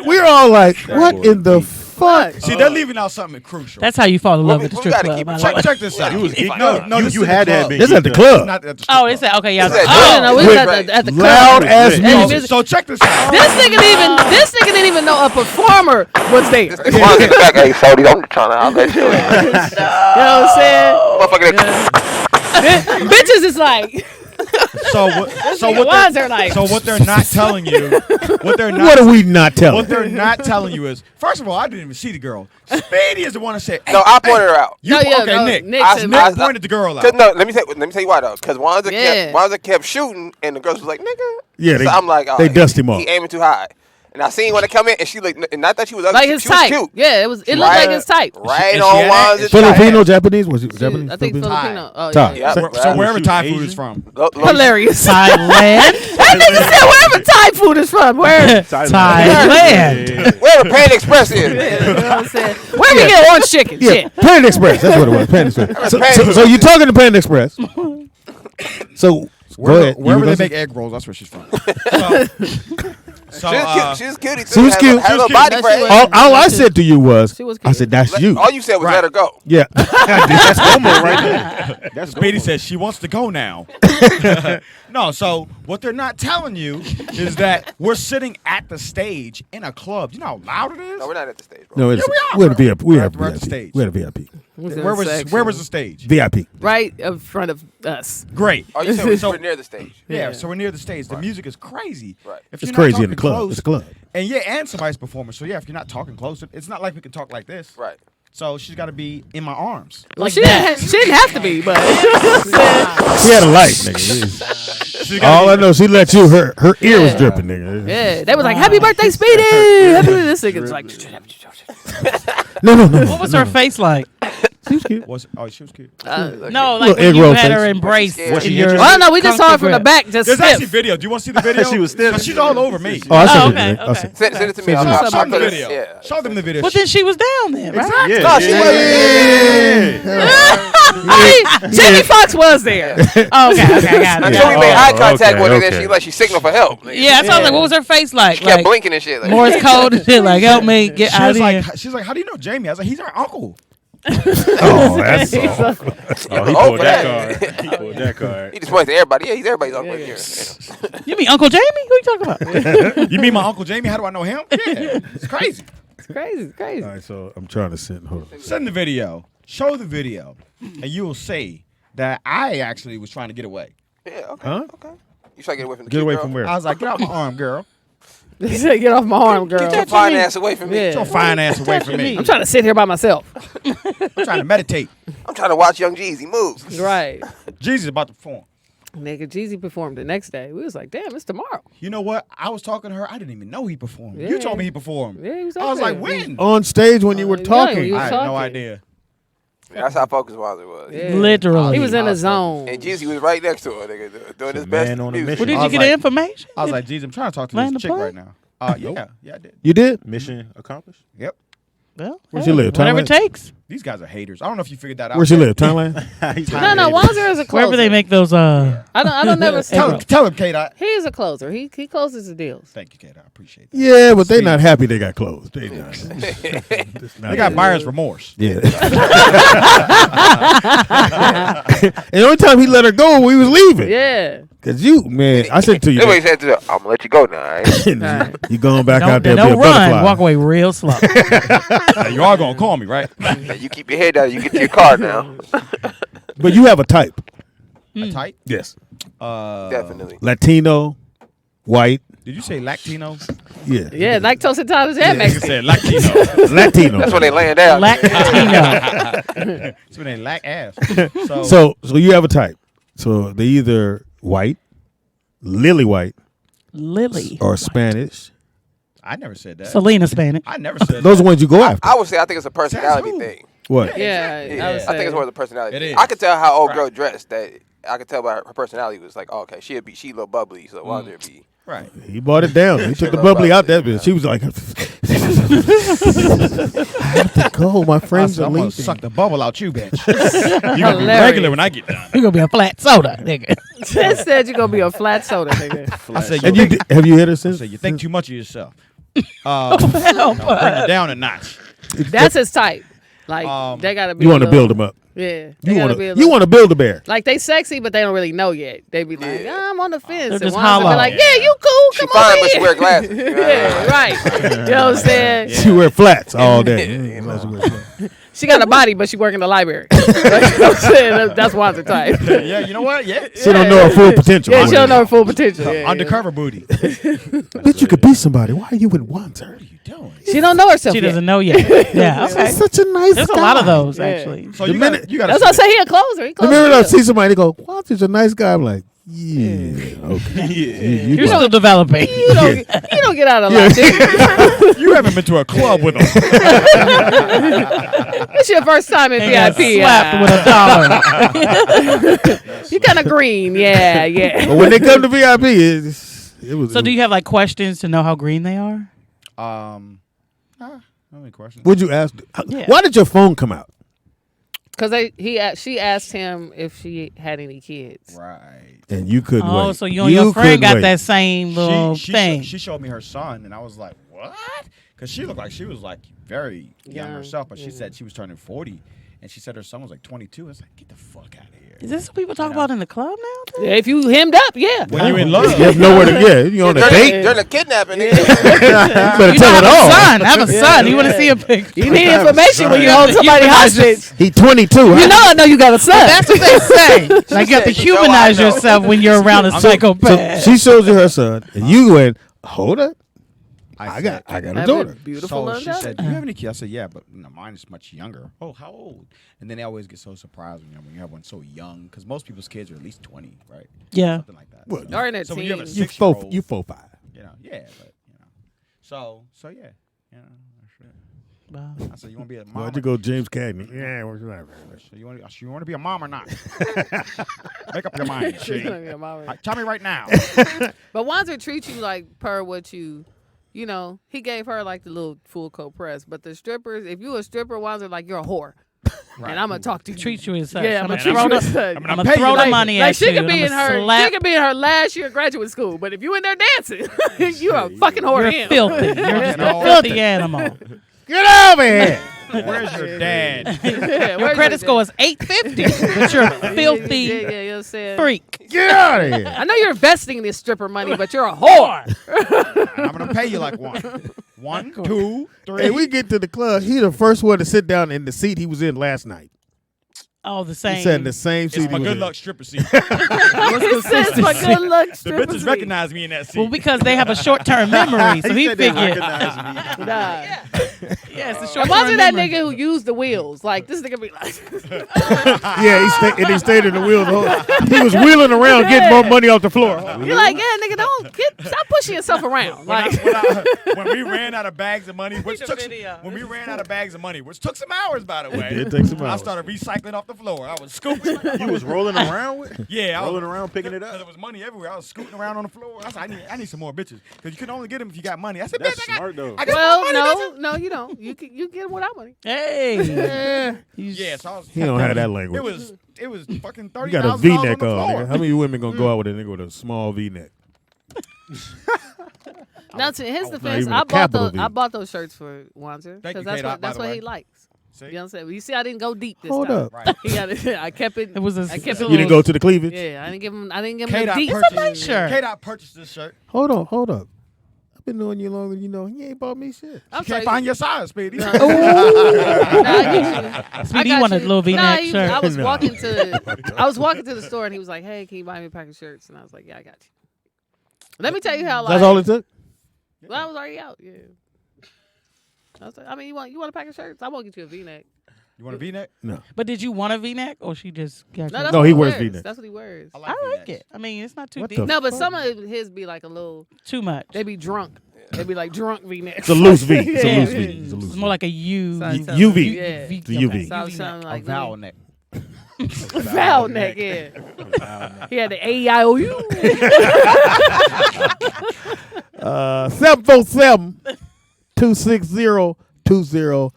we're all like, what in the fuck? See, they're leaving out something crucial. That's how you fall in love with the we strip gotta club. keep it I like it. Check this out. You was geeked No, up. no, this You is had the to have club. been This is at the geeked up. club. Not at the strip Oh, club. it's that. Okay, yeah. He said, Oh, no, we was at the club. Loud ass And music. music. So check this out. This nigga didn't even know a performer was there. This nigga was in the back. Hey, Shorty, I'm trying to holler at you. You know what I'm saying? Motherfucker, Bitches is like, So what they're not telling you, what What are we not telling? What they're not telling you is, first of all, I didn't even see the girl. Speedy is the one that said, hey, No, I pointed her out. You, No, yeah, okay, no, Nick. Nick I said- Nick pointed the girl out. No, let me tell you why though. Because Yeah. Wanzer kept shooting, and the girls was like, "Nigga." Yeah, So I'm like, oh, they dust him off. He aiming too high. And I seen when they come in, and she looked, and not that she was ugly, like his she was type. cute. Yeah, it looked like his type. Right And on she had- Wanzer's Filipino, type. Japanese? Was it Japanese? I think Filipino. Oh, Thai. yeah. Yep. So wherever She Thai was food is Asian? from. Hilarious. Thailand. That nigga said wherever Thai food is from. Where? Thailand. Wherever Pan Express is. You know what I'm saying? Where we get orange chicken? Yeah, Shit. Panda Express. That's what it was. Panda Express. So you talking to Panda Express? So go ahead. Wherever You they were make egg rolls, that's where she's from. So, She was cute. She was cute. Had a little body She for was- it. all I said to you was, She was I said, that's you. All you said was let her go. Yeah. That's Homo right there. That's Speedy Homo. says she wants to go now. No, so what they're not telling you is that we're sitting at the stage in a club. You know how loud it is? No, we're not at the stage, bro. No, it's, Yeah, we are, we're at bro. VIP. We We're have at the VIP. stage. We're at VIP. Where was the stage? VIP. Right in front of us. Great. Oh, you said we're near the stage. Yeah, so we're near the stage. The music is crazy. Right. If It's you're not crazy in the talking club. close- It's a club. And yeah, and somebody's performing. So yeah, if you're not talking close, it's not like we can talk like this. Right. So she's got to be in my arms. Well, she didn't have to be, but She had a light, nigga. All I know, she let you. Her ear was dripping, nigga. yeah, they was like, "Happy birthday, Speedy!" This nigga's like, No. What was her face like? She was cute. She was cute. No, like Little when egg you roll had her face. embraced. Was in she your "Oh no, we just saw her from the comfort. back, just There's actually stiff." video. Do you want to see the video? She was stiff. 'Cause she's all over me. Oh, I sent Oh, it. okay, Nick. I okay. sent- Send it to me. Send I'll it. Show them the put it- video. Yeah. Show them the video. But then she was down there, right? Yeah. No, she wasn't. Jamie Foxx was there. Oh, okay, I got it. Until we made eye contact okay, with her, then okay. she like she signaled for help. Nigga. Yeah, so I was like, what was her face like? She kept Like blinking and shit. Like, Morse code and shit. Like, help me get She out was of here. like, she's like, how do you know Jamie? I was like, he's our uncle. Oh, that's soft. Oh, he Oh, pulled for that that. card. He pulled that card. He just points to everybody. Yeah, he's everybody's uncle right here. You mean Uncle Jamie? Who you talking about? You mean my uncle Jamie? How do I know him? Yeah, it's crazy. It's crazy. All right, so I'm trying to send. Hold on. Send the video. Show the video, and you will see that I actually was trying to get away. Yeah, okay. Huh? Okay. You try to get away from the Get cute away girl? from where? I was like, get out my arm, girl. He said, "Get off my arm, girl." Get your fine ass away from me. Yeah. Get your fine ass away from me. I'm trying to sit here by myself. I'm trying to meditate. I'm trying to watch Young Jeezy move. Right. Jesus about to perform. Nigga, Jeezy performed the next day. We was like, damn, it's tomorrow. You know what? I was talking to her. I didn't even know he performed. Yeah. You told me he performed. Yeah, he was I up was there. like, when? On stage when you were Yeah, talking. you I was had no talking. idea. That's how focused Wanzer was. Yeah. Literally. He was in a zone. And Jeezy was right next to her, nigga, doing his best. man on a music. mission. Well, did I you was get like- the information? I was like, geez, I'm trying to talk to Land this the chick plane? right now. Yeah, I did. You did? Mission accomplished. Yep. Well, Where she live? Whatever it Thailand? takes. These guys are haters. I don't know if you figured that out. Where she live? Thailand? No, Wanzer is a closer. Wherever they make those. I don't never see Tell him. him, tell him, K-Dot. He is a closer. He closes the deals. Thank you, K-Dot. I appreciate that. Yeah, but they not happy they got closed. They not. They got buyer's remorse. Yeah. And the only time he let her go, we was leaving. Yeah. Cause you, man, I said to you, That's what he said to her. I'm gonna let you go now. All right? you going back out Don't, there and be a don't run. butterfly. Walk away real slow. Now, you are going to call me, right? Now you keep your head down. You get to your car now. But you have a type. A type? Yes. Definitely. Latino, white. Did you say Latino? Yeah. Yeah, like Toasted Titles and You Mexican. said Latino. Latino. That's when they laying down. Latino. That's when they lack ass. So you have a type. So they either white, lily white, Lily. or Spanish. I never said that. Selena Spanish. I never said Those that. are ones you go after. I would say I think it's a personality Tattoo. thing. What? Yeah, Yeah, I would I think say. it's more of the personality. It thing. is. I could tell how old girl dressed. That I could tell by her personality was like, oh, okay, she a little bubbly, so Wanzer would be. Right. He bought it down. He took the bubbly out that bitch. She was like, I have to go. My friends are I'm going leaving. to suck the bubble out you, bitch. You're going to be Hilarious. regular when I get done. You're going to be a flat soda, nigga. Ted said you're going to be a flat soda, nigga. I said, And you have you hit her I since? said, you think too much of yourself. Bring it down a notch. That's his type. Like, they got to be You want to a build little- them up. Yeah. They You got to want be a to. little. You want to build a bear. Like, they sexy, but they don't really know yet. They be like, Yeah. I'm on the fence. They're And just Wanzer hollow. be like, yeah, you cool. She Come fine, over but she here. wear glasses. Yeah, right. You know what I'm saying? She wear flats all day. You know. She got a body, but she work in the library. Like, you know what I'm saying? That's Wanzer type. Yeah, you know what? Yeah. She don't know her full potential. Yeah, she don't know her full potential. Yeah, yeah. Undercover booty. Bitch, you could be somebody. Why are you with Wanzer? What are you doing? She don't know herself She yet. doesn't know yet. Yeah, okay. He's such a nice There's guy. a lot of those, Yeah. actually. So The you minute- got you got That's why I say he a closer. He The closer. minute I Yeah. see somebody go, Wanzer's a nice guy, I'm like, yeah, okay. You You're got- still developing. You don't get out of line. do you? You haven't been to a club with him. It's your first time in Got VIP. slapped with a dollar. You kind of green. Yeah, yeah. But when they come to VIP, it was. So do you have like questions to know how green they are? How many questions? Would you ask? Yeah. Why did your phone come out? Because she asked him if she had any kids. Right. And you couldn't Oh, wait. so you and your friend couldn't got wait. that same little thing. She showed me her son, and I was like, what? Because she looked like she was like very young Young, herself, but she yeah. said she was turning 40, and she said her son was like 22. I was like, get the fuck out of here. Is this what people talk about in the club now? Yeah, if you hemmed up, yeah. When you in love, You have nowhere to. Yeah, you on a date. During the kidnapping, You nigga. better You tell have it a all. son. Have a son. You want to see a picture? You need information when you hold somebody hostage. He 22. You know I know you got a son. That's what they say. Like you have to said, "You know, I humanize know." yourself when you're around a psychopath. So she shows you her son, and you went, hold up. I got a Have daughter. a beautiful So little she daughter. said, "Do you have any kids?" I said, "Yeah, but mine is much younger." Oh, how old? And then they always get so surprised when you have one so young, because most people's kids are at least 20, right? Yeah. Something like that. Well, Or in their So when you have a teens. You 6-year-old, you 4'5". yeah, but so yeah, that's it. Wow. I said, "You want to be a mom?" Why'd you go James Cagney? Yeah, whatever. So you want to be a mom or not? Make up your mind. Tell me right now. But Wanzer treats you like per what you know, he gave her like the little full coat press. But the strippers, if you a stripper, Wanzer like you're a whore. Right. And I'm gonna talk to you. Treat you as such. Yeah, I'm I'm gonna gonna throw treat you the, as such. I'm gonna pay you throw the like- money Like at she you. could and be in I'ma her, slap. she could be in her last year of graduate school. But if you in there dancing, you're a fucking whore. You're to him. filthy. You're just a know? filthy animal. Get over here. Where's your dad? Yeah, Your where's credit score is 850, but you're a filthy Yeah, you know what I'm saying? freak. Get out of here. I know you're investing in this stripper money, but you're a whore. I'm gonna pay you like one, 1, 2, 3. Hey, we get to the club. He the first one to sit down in the seat he was in last night. Oh, the same. He said the same seat. It's my he was good in. luck stripper seat. He says my good luck The stripper bitches seat. recognize me in that seat. Well, because they have a short-term memory, so he said they figured. recognize me. Nah. Yeah, it's a short-term Imagine that memory. nigga who used the wheels. Like this nigga be like, Yeah, he stayed in the wheel. He was wheeling around getting more money off the floor. you're like, yeah, nigga, stop pushing yourself around. Like, when we ran out of bags of money, which took some hours, by the way. It did take some I hours. started recycling off the floor. I was scooping. You was rolling around with? Yeah, I was Rolling around picking it because up? there was money everywhere. I was scooting around on the floor. I said, I need some more bitches because you can only get them if you got money. I said, That's bitch, smart, though. I got more money, bitches. no, you don't. You get them without money. Hey. Yeah, so I was. He don't have that language. It was fucking You $30,000 got a on V-neck the on, floor. nigga. How many women gonna go out with a nigga with a small V-neck? Now, to his not defense, even I a bought capital those. I V. bought those shirts for Wanzer Thank because you, that's K-Dot, by that's the what way. he likes. See? You know what I'm saying? You see, I didn't go deep this Hold time. up. Right. He got it. I kept it. It was a. I kept it You didn't go to the cleavage? Yeah, I didn't give him. K-Dot the deep. purchased nice shirt. K-Dot purchased this shirt. Hold up. I've been knowing you longer than you know. He ain't bought me shit. I'm You can't sorry. find your size, Speedy. Nah, I get you. Speedy I got wanted you. a little V-neck Nah, shirt. I was No. walking to the store and he was like, "Hey, can you buy me a pack of shirts?" And I was like, "Yeah, I got you." Let me tell you how. That's all it took? Well, I was already out. Yeah. I was like, you want a pack of shirts? I won't get you a V-neck. You want a V-neck? No. But did you want a V-neck, or she just got No, you? that's No, what he wears V-necks. That's what he wears. I like it. I mean, it's not too What deep. the No, but some of his be like a little. Too much. They be drunk. They be like drunk V-necks. It's a loose V. It's a Yeah. loose V. It's a loose It's V. more like a U. So I tell UV. him, Yeah. It's a UV. So I was telling him, like, vowel neck. Vowel neck, yeah. He had the A-I-O-U. 747-260-02.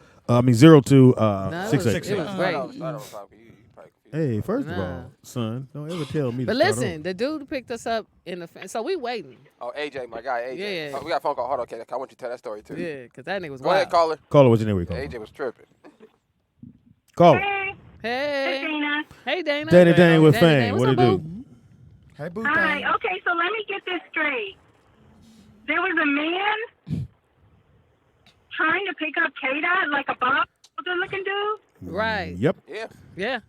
02. No, it was 66. great. Start over talking. You probably confused. Hey, first of Nah. all, son, don't ever tell me. But to start listen, the dude picked us up in the so we waiting. Oh, AJ, my guy, AJ. Yeah. Oh, we got a phone call. Hold on, okay. I want you to tell that story too. Yeah, because that nigga was Go ahead, wild. caller. over. Call her. What's your name? We call her. AJ was tripping. Call her. Hey, Hey. Dana. Hey, Dana. Danny Dane with Danny fame. Dane, What what's it up, do? boo? Hey, boo Hi. thing. Okay, so let me get this straight. There was a man trying to pick up K-Dot, like a Bob looking dude. Right. Yep. Yeah. Yeah.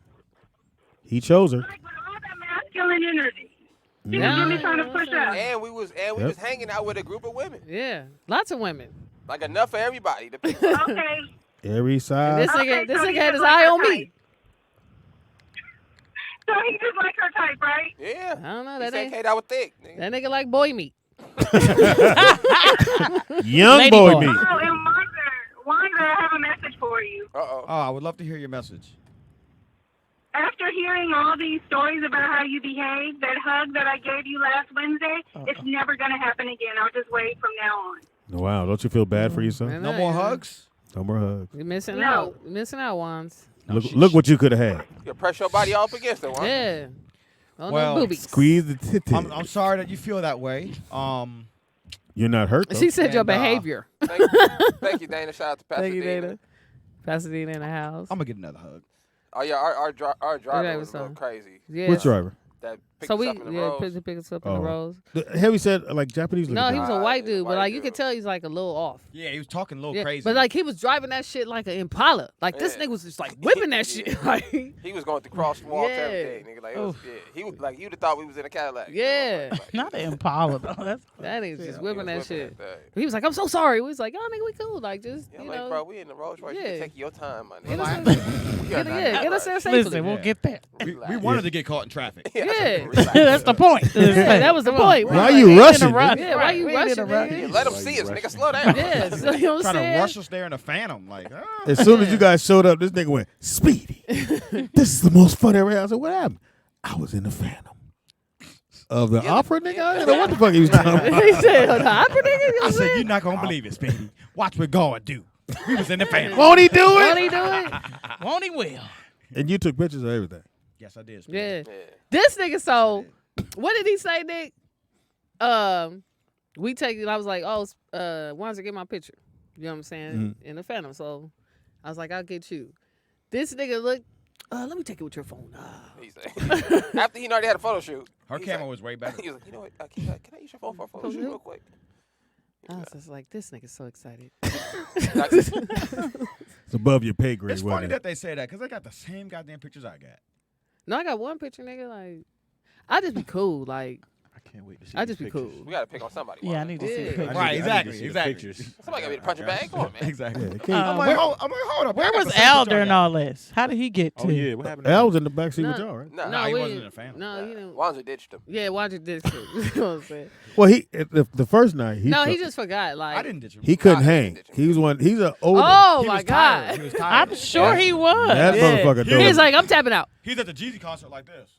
He chose her. Like with all that masculine energy. He Yeah. was really trying to push up. And we was Yep. hanging out with a group of women. Yeah. Lots of women. Like enough for everybody to pick up. Okay. Every side. This Okay, nigga so he had just his like eye her on me. type. So he just like her type, right? Yeah. I don't know. He That said ain't. K-Dot was thick. Nigga. That nigga like boy meat. Young Lady boy boy. me. Oh, and Wanzer, I have a message for you. Uh-oh. Oh, I would love to hear your message. After hearing all these stories about how you behave, that hug that I gave you last Wednesday, it's never going to happen again. I'll just wait from now on. Wow, don't you feel bad for yourself? Man, No I more ain't- hugs? No more hugs. You're missing No. out. You're missing out, Wands. Look what you could have had. You press your body off against it, huh? Yeah. Oh, Well, no boobies. Squeeze the titty. I'm sorry that you feel that way. You're not hurt, though. She said your And, behavior. Thank you, Dana. Shout out to Pasadena. Thank you, Dana. Pasadena in the house. I'm going to get another hug. Oh, yeah, our Yeah, driver it was was a little something. crazy. Yeah. Which driver? That picked So us we up in the roads. pick us up in Oh. the rows. Heavy said like Japanese. No, looking he was guy. a white he's a dude, but white like you could dude. tell he's like a little off. Yeah, he was talking a little Yeah, crazy. but like he was driving that shit like an Impala. Like this Yeah. nigga was just like whipping that Yeah. shit. Like He was going through crosswalks Yeah. every day, nigga. Like, it was, yeah. He was like, you'd have thought we was in a Cadillac. Yeah. Like, Not an Impala, though. That's that nigga just whipping that shit. thing. He was like, I'm so sorry. We was like, yo, nigga, we cool. Like just Yeah, you like, know, bro, we in the Rolls Royce. You Yeah. can take your time, my get nigga. us Like, in, we are not get us there that safely. Listen, we'll get that. we wanted to get caught in traffic. Yeah. That's the point. Yeah, that was the point. Why We you was like, rushing, we ain't in a rush. nigga? Yeah, why you We ain't rushing? in a rush. nigga? Let them see us, nigga. Slow down. Yeah, so, you know what I'm Trying to saying? rush us there in a Phantom. Like, As soon as you guys showed up, this nigga went, Speedy. This is the most fun ever had. I said, what happened? I was in the Phantom. Of the opera, nigga? I didn't know what the fuck he was talking about. He said, "The opera nigga." You know I what I'm said, saying? you're not going to believe it, Speedy. Watch what God do. We was in the Phantom. Won't he do Won't it? he do it? Won't he will? And you took pictures of everything. Yes, I did. Speedy. Yeah. Yeah. This nigga, so what did he say, Nick? We take it. I was like, oh, Wanzer, get my picture. You know what I'm saying? In the Phantom. So I was like, I'll get you. This nigga looked. Let me take it with your phone. He said, after he already had a photo shoot. Her he's camera like- was way better. He was like, you know what? Can I use your phone for a photo shoot real quick? I was just like, this nigga's so excited. It's above your pay grade. It's wasn't funny it? that they say that because they got the same goddamn pictures I got. No, I got one picture, nigga. Like, I just be cool. Like, I can't wait to see I these just be pictures. cool. We gotta pick on somebody. Yeah, I Juan. need to see the Yeah. picture. Right, I need to exactly, see the exactly. pictures. Somebody gotta be the punching bag. Come on, man. Exactly. Yeah, Uh, Keith. I'm like, hold up. Where I got was the same Al picture I during got. all this? How did he get to? Oh yeah, what happened? Al was in the backseat with No. y'all, right? Nah, he we wasn't in didn't- the family. No, he didn't. Wanzer ditched him. Yeah, watch it this shit. You know what I'm saying? Well, the first night he No, he just forgot. Like, I didn't ditch him. he couldn't Nah, hang. he He was one. He's an older. oh He my was tired. god. He was tired. I'm sure he was. that Yeah. motherfucker doing He's like, I'm tapping out. He's at the Jeezy concert like this.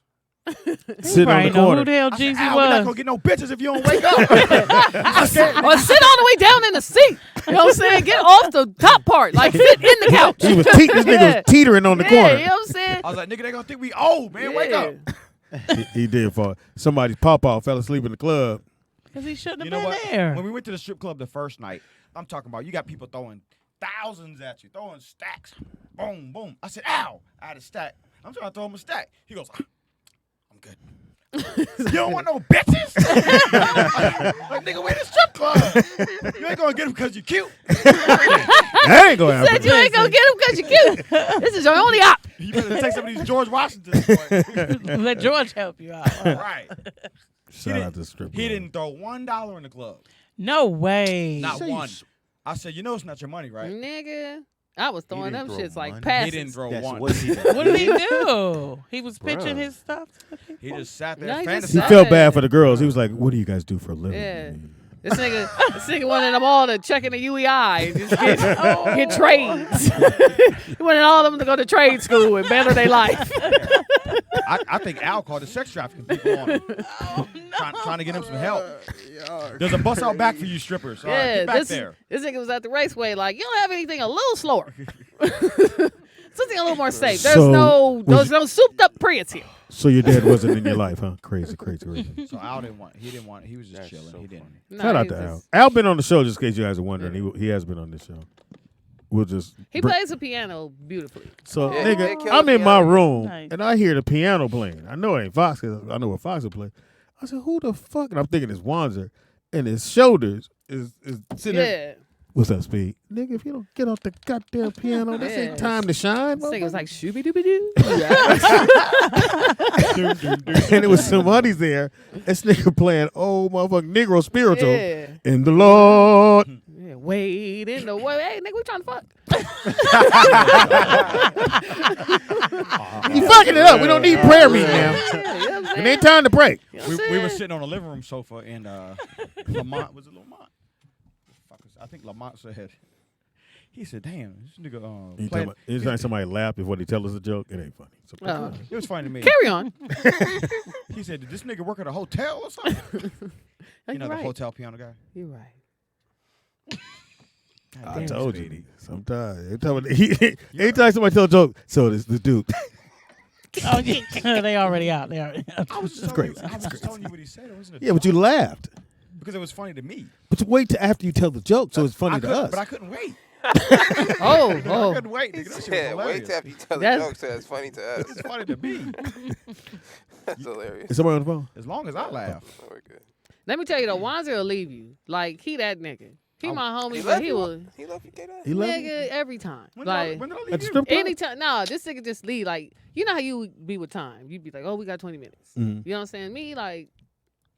sitting on Right, the know corner. who the hell I said, Jeezy Al, we're not gonna was. get no bitches if you don't wake up. Or sit all the way down in the seat. You know what I'm saying? Get off the top part. Like, sit in the couch. He was this nigga was teetering on the Yeah, corner. you know what I'm saying? I was like, nigga, they gonna think we old, man. Wake up. He did fall. Somebody's pawpaw fell asleep in the club. Because he shouldn't have You know been what? there. When we went to the strip club the first night, I'm talking about you got people throwing thousands at you, throwing stacks. Boom, boom. I said, ow, I had a stack. I'm trying to throw him a stack. He goes, I'm good. You don't want no bitches? Like, nigga, we in the strip club. You ain't gonna get him because you cute. That ain't gonna Said happen. you ain't gonna get him because you're cute. This is your only op. You better take some of these George Washingtons. Boy. Let George help you out. Right. Shout out to strip. He club. didn't throw $1 in the club. No way. Not one. I said, you know it's not your money, right? Nigga, I was throwing them didn't throw shits like money. passes. He didn't throw That's one. what he What did he do? He was pitching Bruh. his stuff. He just sat there No, he just He sat fantasizing. felt there. bad for the girls. He was like, "What do you guys do for a living?" Yeah. This nigga wanted them all to check in the UEI and just get trades. He wanted all of them to go to trade school and better their life. I think Al called the sex trafficking people on him. Trying to get him some help. There's a bus out back for you strippers. All right, Yeah, get back this there. nigga was at the raceway like, you don't have anything a little slower. Something a little more safe. There's So, no souped up Prius here. So your dad wasn't in your life, huh? Crazy. So Al didn't want. He was just chilling. He didn't. No, Shout out he to just- Al. Al been on the show, just in case you guys are wondering. He has been on this show. We'll just. He plays the piano beautifully. So, Yeah, nigga, he kills I'm in the my piano. room Nice. and I hear the piano playing. I know it ain't Fox. 'Cause I know what Fox will play. I said, "Who the fuck?" And I'm thinking it's Wanzer, and his shoulders is sitting there. Yeah. What's up, Speed? Nigga, if you don't get off the goddamn piano, this ain't Yeah. time to shine. This nigga was motherfucker. like, shooby dooby doo. And it was some honeys there. This nigga playing old motherfucking Negro spiritual Yeah. in the Lord. Yeah, wait in the way. Hey, nigga, we trying to fuck. You fucking it up. We don't need prayer meeting now. Yeah, you know what I'm It saying? ain't time to pray. You know what We I'm were saying? sitting on a living room sofa and Lamont was it Lamont? I think Lamont said. He said, "Damn, this nigga playing." Anytime somebody laugh before they tell us a joke, it ain't funny. So, Oh. It was funny to me. Carry on. He said, "Did this nigga work at a hotel or something?" You're You know, right. the hotel piano guy. You're right. I damn, told Speedy. you. Sometimes. Anytime somebody tell a joke, so this the dude. Oh, yeah. They already out. They already out. I was just That's telling great. you, I was just telling you what he said. It wasn't a Yeah, but you laughed. because it was funny to me. But you wait till after you tell the joke, so it's funny I to couldn't- us. But I couldn't wait. Oh, I oh. couldn't wait. Nigga, that shit was Yeah, hilarious. wait till after you tell the That's- joke so it's funny to us. It's funny to me. That's hilarious. Is somebody on the phone? As long as I laugh. We're good. Let me tell you though, Wanzer will leave you. Like, he that nigga. He my homie, He but left he you? will. He left you, K-Dot? He left you? Nigga, every time. When Like, did I leave At the you? strip club? anytime. Nah, this nigga just leave. Like, you know how you be with time. You be like, oh, we got 20 minutes. Mhm. You know what I'm saying? Me, like,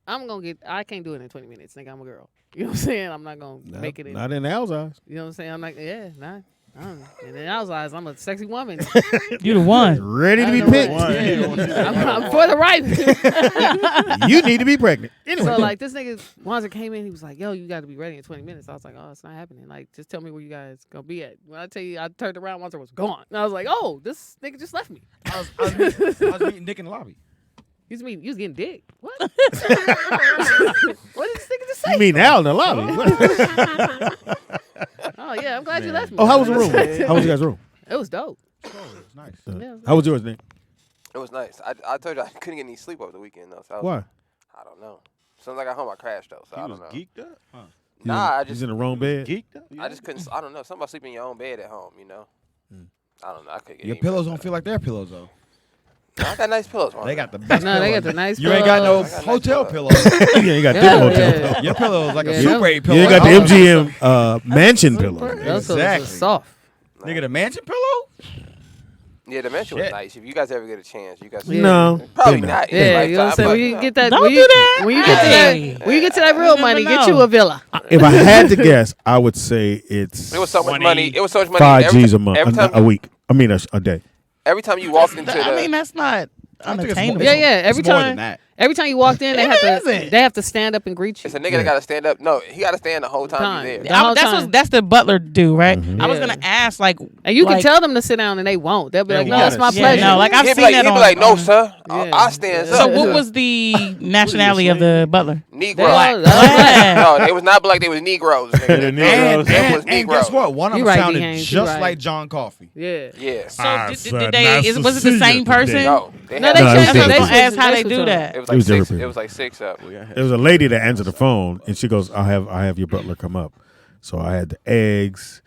I can't do it in 20 minutes. Nigga, I'm a girl. You know what I'm saying? I'm not going to make it in. Not in Al's eyes. You know what I'm saying? I'm like, yeah, nah. And in Al's eyes, I'm a sexy woman. You the one. Ready to be I know picked. what- I'm for the right. You need to be pregnant. Anyway. So like this nigga Wanzer came in, he was like, "Yo, you got to be ready in 20 minutes." I was like, "Oh, it's not happening. Like, just tell me where you guys gonna be at." When I tell you, I turned around, Wanzer was gone, and I was like, "Oh, this nigga just left me." I was meeting Nick in the lobby. You was getting dick. What? What did this nigga just say? You mean Al in the lobby? Oh yeah, I'm glad you left me. Oh, how was the room? How was you guys' room? It was dope. Oh, it was nice. Yeah. How was yours, Nick? It was nice. I told you I couldn't get any sleep over the weekend, though. So I was, Why? I don't know. As soon as I got home, I crashed, though. So He I was don't know. geeked up. Huh? Nah, I He's just in the wrong bed. Geeked up. I just couldn't. I don't know. Something about sleeping in your own bed at home, you know. I don't know. I couldn't get Your any pillows rest. don't feel like their pillows though. I got nice pillows. They got the best. No, they pillows. got the nice You ain't got no pillows. I got hotel nice pillows. You ain't got Yeah, them hotel. yeah. Your pillow is like a Yeah, Super 8 pillow. You ain't got the Oh, MGM mansion pillow. Those Exactly. are soft. Nigga, the mansion pillow? Yeah, the mansion was Shit. nice. If you guys ever get a chance, you guys. No. Probably Yeah. not. in Yeah, this you know what I'm lifetime, saying? but, When you get that, Don't when you, do that. When you get to Hey. that, when you get to that real You money, never get you know. a villa. If I had to guess, I would say it's It was so much money. It was so much money. 5 every G's ti- a month, Every time, a week. I mean a day. every time you walked into I mean, the, that's not I think it's unattainable. more- Yeah. Every It's more than time, that. every time you walked in, It isn't. they have to stand up and greet you. it's a nigga that got to stand up. No, he got to stand the whole time you The there. whole That's time. what that's the butler do, right? I was Yeah. gonna ask, like, And you can like- tell them to sit down, and they won't. They'll be They like, "No, won't. it's my Yeah, pleasure." no, like I've He'd be seen like, that he'd be on. like, no, on- sir. Yeah. I stand, So So sir. what was the nationality of the butler? Negro. Black. Black. No, they was not black. They was Negroes. Nigga. The And, Negroes. and, Negroes. guess what? One of You them right, sounded D. Haynes, you just right. like John Coffey. Yeah. Yeah. So Ah, did son, they? nice to Was it the see same you person? today. No, they No, had they No, it was changed. different. They I was gonna switched- ask how they switched do up. that. It was It was like six. different. It was like 6 up. There was a lady that answered the phone, and she goes, "I have your butler come up." So I had the eggs,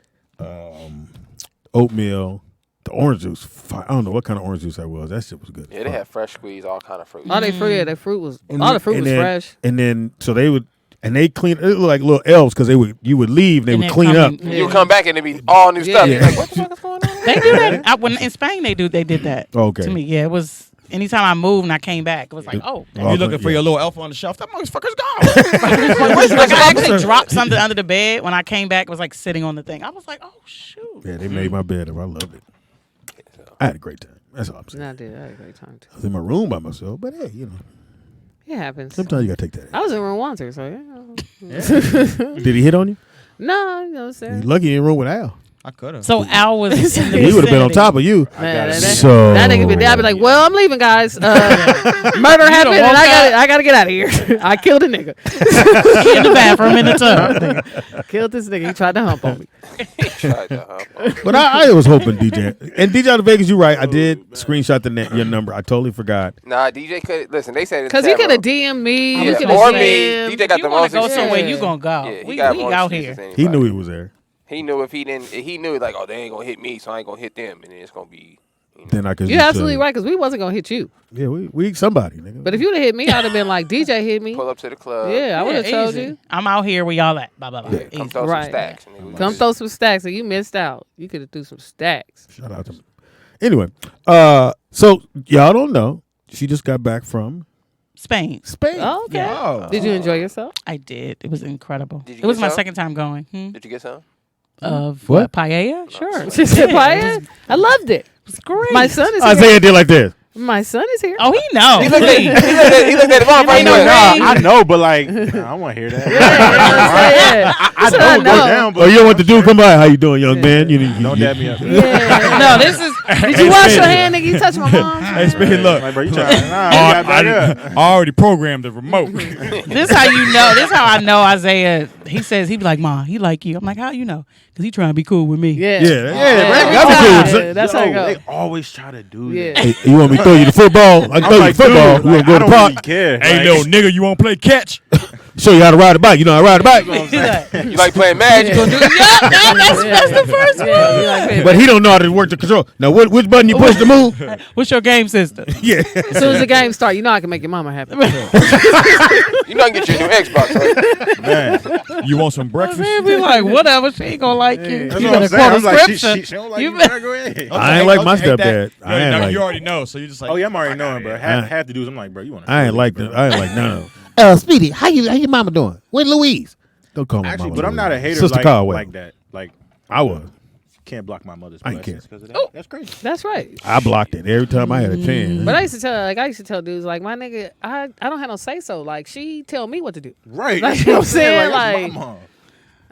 oatmeal, the orange juice. I don't know what kind of orange juice that was. That shit was good. Yeah, they had fresh squeeze, all kind of fruit. All they fruit, their fruit was And all then- the fruit and was then- fresh. And then so they would, and they clean. It looked like little elves because you would leave, and they And would then clean come up. in- You would come back and it'd be all new stuff. Yeah. You're like, what the fuck is going on? They do that. When in Spain, they did that. Okay. To me, yeah, it was. Anytime I moved and I came back, it was like, oh. And you looking for your little elf on the shelf. That motherfucker's gone. Like I actually dropped something under the bed. When I came back, it was like sitting on the thing. I was like, oh shoot. Yeah, they made my bed up. I loved it. I had a great time. That's all I'm saying. And I did. I had a great time too. I was in my room by myself, but hey, It happens. sometimes you gotta take that. I was in room Wanzer, so yeah. Did he hit on you? No, you know what I'm You saying. lucky you in the room with Al. I could have. So Al was. In the He would have been on vicinity. top of you. Man, So that nigga be there. I'd be like, "Well, I'm leaving, guys. Murder happened, and I gotta get out of here. I killed a nigga. He in the bathroom in the tub. Killed this nigga. He tried to hump on me. Tried to hump on. But I was hoping DJ and DJ out of Vegas. You're right. I did screenshot your number. I totally forgot. Nah, DJ could listen. They said Because he could have DM'd me. Yeah, You could have or me. DM'd. DJ got You the want most. to go somewhere? Yeah. You gonna go? Yeah, he we got we more out excuses here. than He knew anybody. he was there. He knew if he didn't. He knew like, oh, they ain't gonna hit me, so I ain't gonna hit them, and then it's gonna be. Then I could. You're just absolutely say, right, because we wasn't going to hit you. Yeah, we somebody, nigga. But if you'd have hit me, I'd have been like, DJ hit me. Pull up to the club. Yeah, I would have told easy. you. I'm out here where y'all at. Blah blah blah. Yeah. Come Easy. throw Right. some stacks. And we Come was- throw some stacks, and you missed out. You could have threw some stacks. Shout out to me. Anyway, so y'all don't know. She just got back from Spain. Spain. Oh, okay. Oh. Did you enjoy yourself? I did. It was incredible. Did you It was get my some? second time going. Did you get some? Of What? paella? Sure. She said, Yeah, "Paella?" I loved it. It's great. My son is here. Isaiah did like this. My son is here. Oh, he knows. He looked at his mom first. Ain't no Like, ring. I know, but like, I want to hear that. Yeah. I said, know I it goes know. down, Oh, but you don't want the dude come by? How you doing, young man? You don't dab me up. Yeah. No, this is. Did you wash your hand, nigga? You touch my mom? Hey, Speedy, look. Like, bro, you trying? Nah, I got back up. I already programmed the remote. This how you know. This how I know Isaiah. He says he be like, "Ma, he like you." I'm like, "How you know?" Because he trying to be cool with me. Yeah. Yeah, Every that's time. cool. So- Yeah, that's how it Yo, they goes. always try to do Yeah. that. Hey, you want me to throw you the football? I can throw you the football. dude, We like, gonna I go to don't the park. really care. Hey, Like, little nigga, you want to play catch? Show you how to ride a bike. You know how to ride a bike. He's like, You like playing Magic? that's the first one. Yeah, you like that. But he don't know how to work the control. Now, which button you push to move? What's your game system? Yeah. As soon as the game starts, you know I can make your mama happy. You know I can get you a new Xbox, right? Man, you want some breakfast? Man, be like, whatever. She ain't gonna like you. that's You what I'm better saying. quote a I'm like, scripture. she don't like You you. better- Go ahead. I ain't like my Don't you hate that? stepdad. I ain't like. You already know, so you just like. Oh yeah, I'm already knowing, bro. I- Half the dudes, I'm like, bro, you want to? I ain't like that. I ain't like none of them. Speedy, how your mama doing? Where's Louise? Don't call my Actually, mama. but I'm not a Louise. hater Sister Caldwell. like that. Like, I was. can't block my mother's I ain't blessings because of that. Oh. That's crazy. That's right. I blocked it every time I had a chance. But I used to tell dudes like, my nigga, I don't have no say so. Like, she tell me what to do. Right. Like, That's you know what what I'm saying? that's Like- my mom.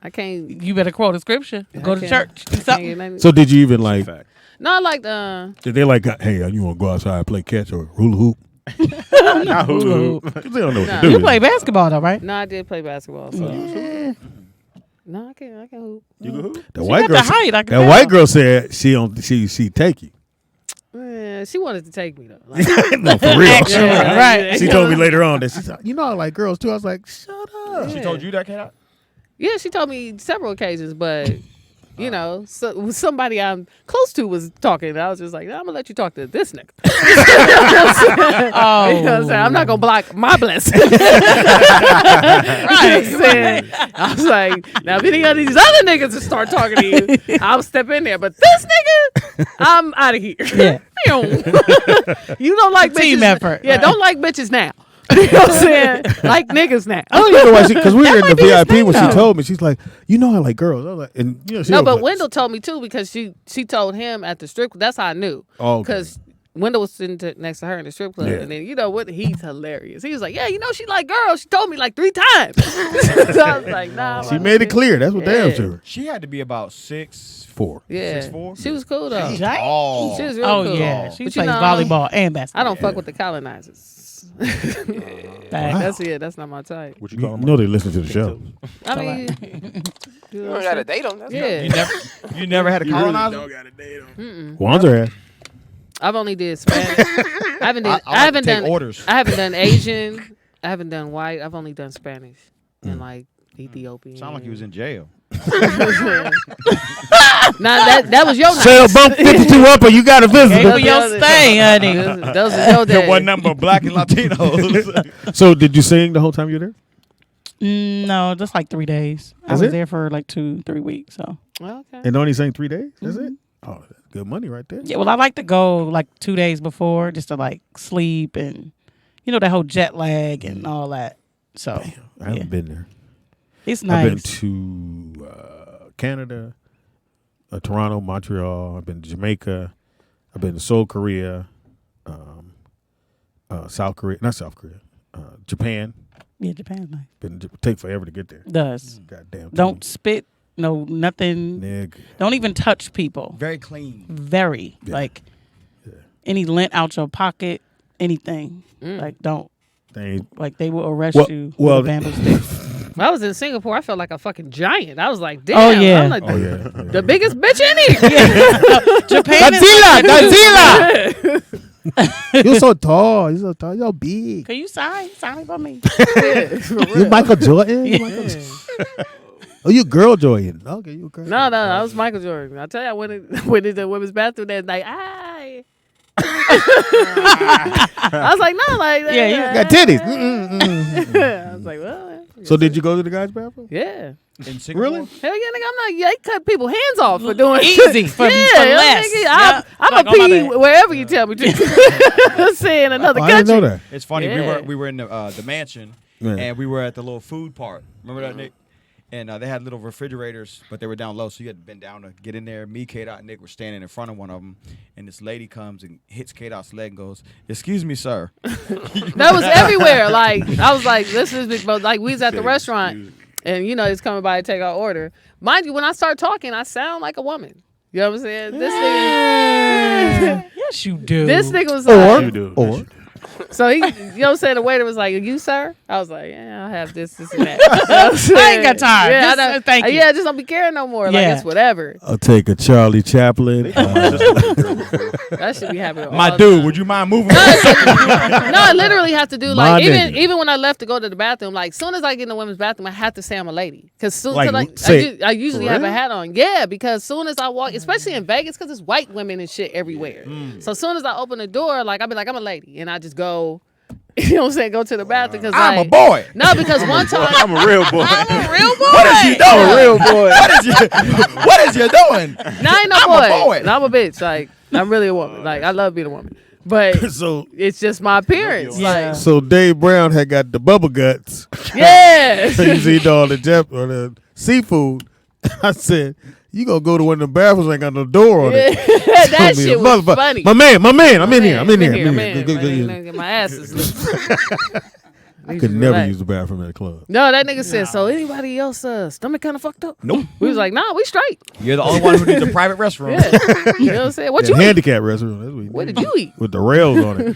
I can't You better quote a scripture. Go to can't- church. Do can't something. get nothing. So did you even like? Fact. No, I like Did they like? Hey, you want to go outside and play catch or hula hoop? Not hula hoop. 'Cause they don't know what Nah. to do. You play basketball though, right? No, I did play basketball. So. No, I can't hoop. You can hoop. The She white got girl. the height, I can That tell. white girl said she take you. Yeah, she wanted to take me though. Like, No, for real. yeah, right. She told me later on that she said, "You know, I like girls too." I was like, "Shut up." She told you that, Kat? yeah, she told me several occasions, but You know, so somebody I'm close to was talking, and I was just like, I'm gonna let you talk to this nigga. Oh, You know what I'm saying? I'm not gonna block my blessing. right. I was like, now if any of these other niggas to start talking to you, I'll step in there. But this nigga, I'm out of here. Yeah. You don't like Team bitches. effort. Yeah, Right. don't like bitches now. You know what I'm saying? Like niggas now. I don't even know why because we were in the might be his VIP thing, when she though. told me, she's like, you know I like girls. I was like, and you know, she No, was but like, Wendell told me too because she told him at the strip. That's how I knew. Oh, okay. Because Wendell was sitting next to her in the strip club, Yeah. and then you know what? He's hilarious. He was like, "Yeah, you know she like girls." She told me like 3 times. So I was like, "Nah." she made it clear. That's what damn sure. She had to be about 6'4". 4. Yeah, 6'4"? she was cool though. Giant. Oh, She was real Oh cool. yeah, she But plays you know, volleyball and basketball. I don't fuck with the colonizers. That's it. That's not my type. What you You call know they listen to the show. I mean, You don't gotta date them. That's yeah. you never had a colonizer? Wanzer had. I've only did Spanish. I haven't done. I like to take orders. I haven't done Asian. I haven't done white. I've only done Spanish and like Ethiopian. Sound like you was in jail. Nah, that was your night. Sale bump 52 up or you got a Hey, visitor. for your stay, honey. Those are your days. One number of black and Latinos. So did you sing the whole time you were there? No, just like 3 days. I Is was it? there for like 2-3 weeks. So Okay. And only sang 3 days? That's it? Oh, that's good money right there. yeah, well, I like to go like 2 days before just to like sleep and you know that whole jet lag and all that. So I haven't been there. it's I've been nice. to Canada, Toronto, Montreal. I've been to Jamaica. I've been to Seoul, Korea, South Korea. Not South Korea. Japan. Yeah, Japan's nice. Take forever to get there. Does Goddamn. don't spit. No, nothing. Nigga. Don't even touch people. Very clean. Very Yeah. like any lint out your pocket, anything. Like don't. They ain't. Like they will arrest Well- you well, with a bamboo stick. When I was in Singapore, I felt like a fucking giant. I was like, damn. Oh, yeah. I'm like, Oh yeah. the biggest bitch in here. Japan is Godzilla! You're so tall. You're so tall. You're big. Can you sign for me? You Michael Jordan. You Michael- Oh, you girl Jordan. Okay, you a girl. No, I was Michael Jordan. I tell you, I went into the women's bathroom that night. I was like, no, like, Yeah, you Got titties. I was like, well. So did you go to the guys' bathroom? Yeah. In Singapore? Really? Hell yeah, nigga, I'm not. They cut people hands off for doing Easy for yeah, less. Nigga, Yeah. I'm Like, a oh, my pee bad. wherever you tell me to. Say in another Oh, I didn't country. know that. It's funny. Yeah. We were in the mansion, Yeah. and we were at the little food part. Remember that, Nick? And they had little refrigerators, but they were down low, so you had to bend down to get in there. Me, K-Dot, and Nick were standing in front of one of them, and this lady comes and hits K-Dot's leg and goes, "Excuse me, sir." That was everywhere. Like I was like, this is big, but like we was at the restaurant, and you know it's coming by to take our order. Mind you, when I start talking, I sound like a woman. You know what I'm saying? This nigga, Yes, you do. this nigga was Or, like, You do. or. so he, you know what I'm saying? The waiter was like, "You, sir?" I was like, "Yeah, I have this and that." You know what I'm saying? I ain't got time. Yeah, Just, I know. thank you. Yeah, just don't be caring no more. Like Yeah. it's whatever. I'll take a Charlie Chaplin. That should be happening. My all the dude, time. would you mind moving? No, I literally have to do My like nigga. even when I left to go to the bathroom. Like soon as I get in the women's bathroom, I have to say I'm a lady because Like, say- I usually for have a real? hat on. Yeah, because soon as I walk, especially in Vegas, because it's white women and shit everywhere. So as soon as I open the door, like I'll be like I'm a lady, and I just go. You know what I'm saying? Go to the bathroom because I'm like, a boy. No, because one time I'm a real boy. I'm a real boy. What is you doing? real boy. What is you doing? no, I ain't no I'm boy. a boy. No, I'm a bitch. Like I'm really a woman. Like I love being a woman, but So it's just my appearance. Yeah. Like so Dave Brown had got the bubble guts. yeah. He's eating all the or the seafood. I said, "You gonna go to one of the bathrooms? Ain't got no door on it." That Me, shit was motherfucker. funny. My man, I'm in here. I'm in Man, here. man, Good, good, man, good. my ass is loose. I could never use the bathroom at a club. No, that nigga said, so anybody else stomach kind of fucked up? Nope. We was like, nah, we straight. You're the only one who needs a private restroom. Yeah. You know what I'm saying? What Yeah, you eat? handicap restroom. That's What did you eat? With the rails on it.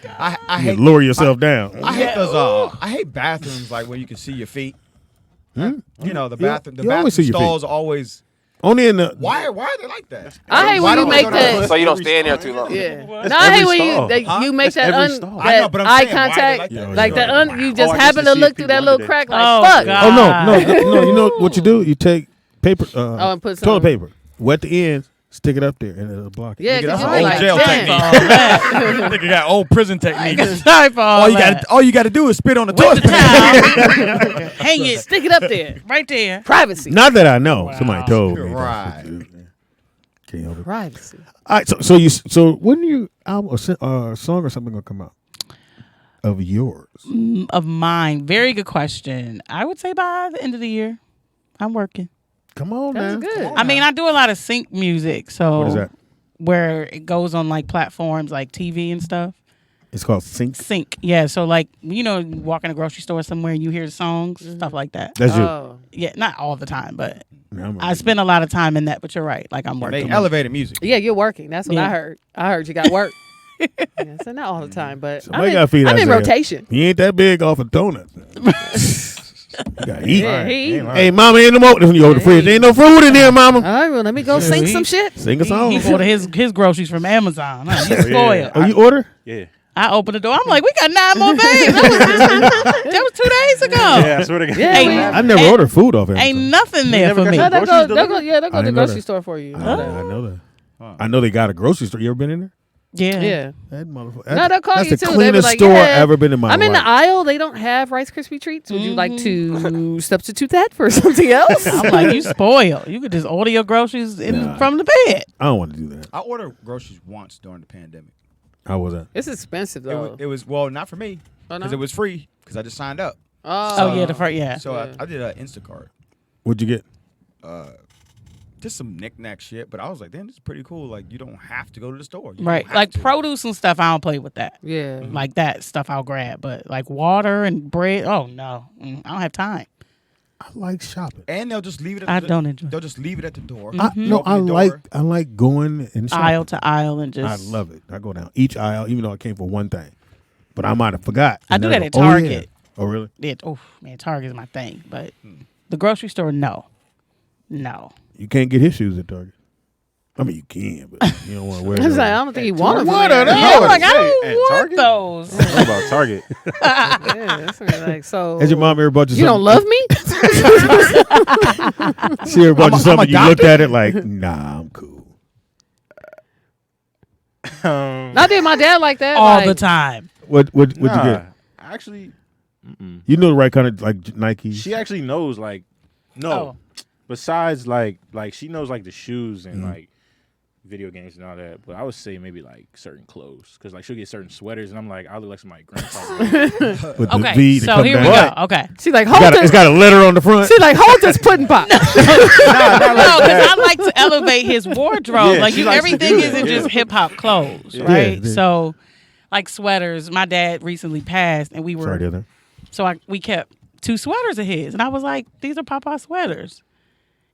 I You hate can lower yourself down. I hate those. I hate bathrooms like where you can see your feet. You know the bathroom. The you always bathroom see your feet. stalls always. Only in the. Why are they like that? I hate Why when you don't make go to the- that. So you don't stay in there too long. Yeah. No, I hate when stall. that you make that, every stall. I know, that but I'm eye saying, why they contact. like that? Like Yeah. you just I guess happen to to see look if through people that little under crack like, Oh, fuck. God. Oh no. You know what you do? You take paper. and put toilet some- paper. Wet the ends. Stick it up there and it'll block it. Yeah, Nigga, that's 'cause an you're old like, jail damn. technique. Nigga got old prison techniques. Time for all that. All you got to do is spit on the Wet toilet. the towel. Hang it Stick it up there. right there. Privacy. Not that I know. Somebody told me. Right. Can't help it. Privacy. All right. So when you album or song or something gonna come out of yours? Of mine. Very good question. I would say by the end of the year. I'm working. Come on, That's now. good. I mean, I do a lot of sync music. So What is that? where it goes on like platforms like TV and stuff. It's called Sync. Sync. Yeah. So like, you walk in a grocery store somewhere and you hear the songs, stuff like that. That's you. Oh. Yeah, not all the time, but Yeah, I spend a lot of time in that. But you're right. Like I'm working. They elevated music. Yeah, you're working. That's what Yeah. I heard. I heard you got work. Yeah, so not all the time, but Somebody gotta feed I'm in Isaiah. rotation. He ain't that big off a donut. You gotta eat. Yeah, he. All Hey, mama, ain't no more. When you hold the fridge, ain't no food in there, mama. right, well, let me go sing some shit. Sing a song. He ordered his groceries from Amazon. Huh? He's spoiled. Oh, you order? Yeah. I opened the door. I'm like, we got 9 more days. That was 2 days ago. Yeah, I swear to God. Yeah, Hey, we- I never Ain't- ordered food off Amazon. Ain't nothing there never for got me. your No, they'll groceries go delivered? to the I didn't know grocery that. store for you. I know that. I know they got a grocery store. You ever been in there? Yeah. Yeah. That motherfucker. No, they'll call that's you the too. They be cleanest like, store yeah, ever been in my I'm life. in the aisle. They don't have Rice Krispie treats. Would you like to substitute that for something else? I'm like, you spoiled. You could just order your groceries from the bed. I don't want to do that. I ordered groceries once during the pandemic. How was that? It's expensive though. It was well, not for me Oh, no? because it was free because I just signed up. Oh, yeah, the first, yeah. So Yeah. I did an Instacart. What'd you get? Just some knick-knack shit, but I was like, damn, this is pretty cool. Like, you don't have to go to the store. You Right. don't have Like to. produce and stuff, I don't play with that. Yeah. Like that stuff I'll grab. But like water and bread, oh no. I don't have time. I like shopping. And they'll just leave it. At I the, don't enjoy. They'll just leave it at the door. I like going and shopping. Aisle to aisle and just. I love it. I go down each aisle, even though I came for one thing, but I might have forgot. I And do then that at go, oh, yeah. Target. Oh, really? Yeah, oh man, Target is my thing. But the grocery store, no. You can't get his shoes at Target. I mean, you can, but you don't want to wear I was like, I them. don't think he wanted What are them. those? Yeah, I'm like, I don't At want Target? those. What about Target? Yeah, that's like, so Has your mom ever bought you you don't something? love me? She ever bought you something? You looked adopted? at it like, nah, I'm cool. I did my dad like that. All like, the time. What you get? Actually, You know the right kind of like Nike. she actually knows like no. Oh. Besides like she knows like the shoes and like video games and all that. But I would say maybe like certain clothes because like she'll get certain sweaters and I'm like I look like someboody grandpa. with the Okay, V to so come here we down. go. Okay. She's like, It's hold got, it's got a letter on the front. She's like, hold this pudding pop. No, because I like to elevate his wardrobe. Yeah, like she you, likes to everything do that, isn't yeah. just hip hop clothes, Yeah. right? Yeah. So, like sweaters. My dad recently passed, and we were Sorry, to hear that. so we kept 2 sweaters of his, and I was like, "These are Papa sweaters."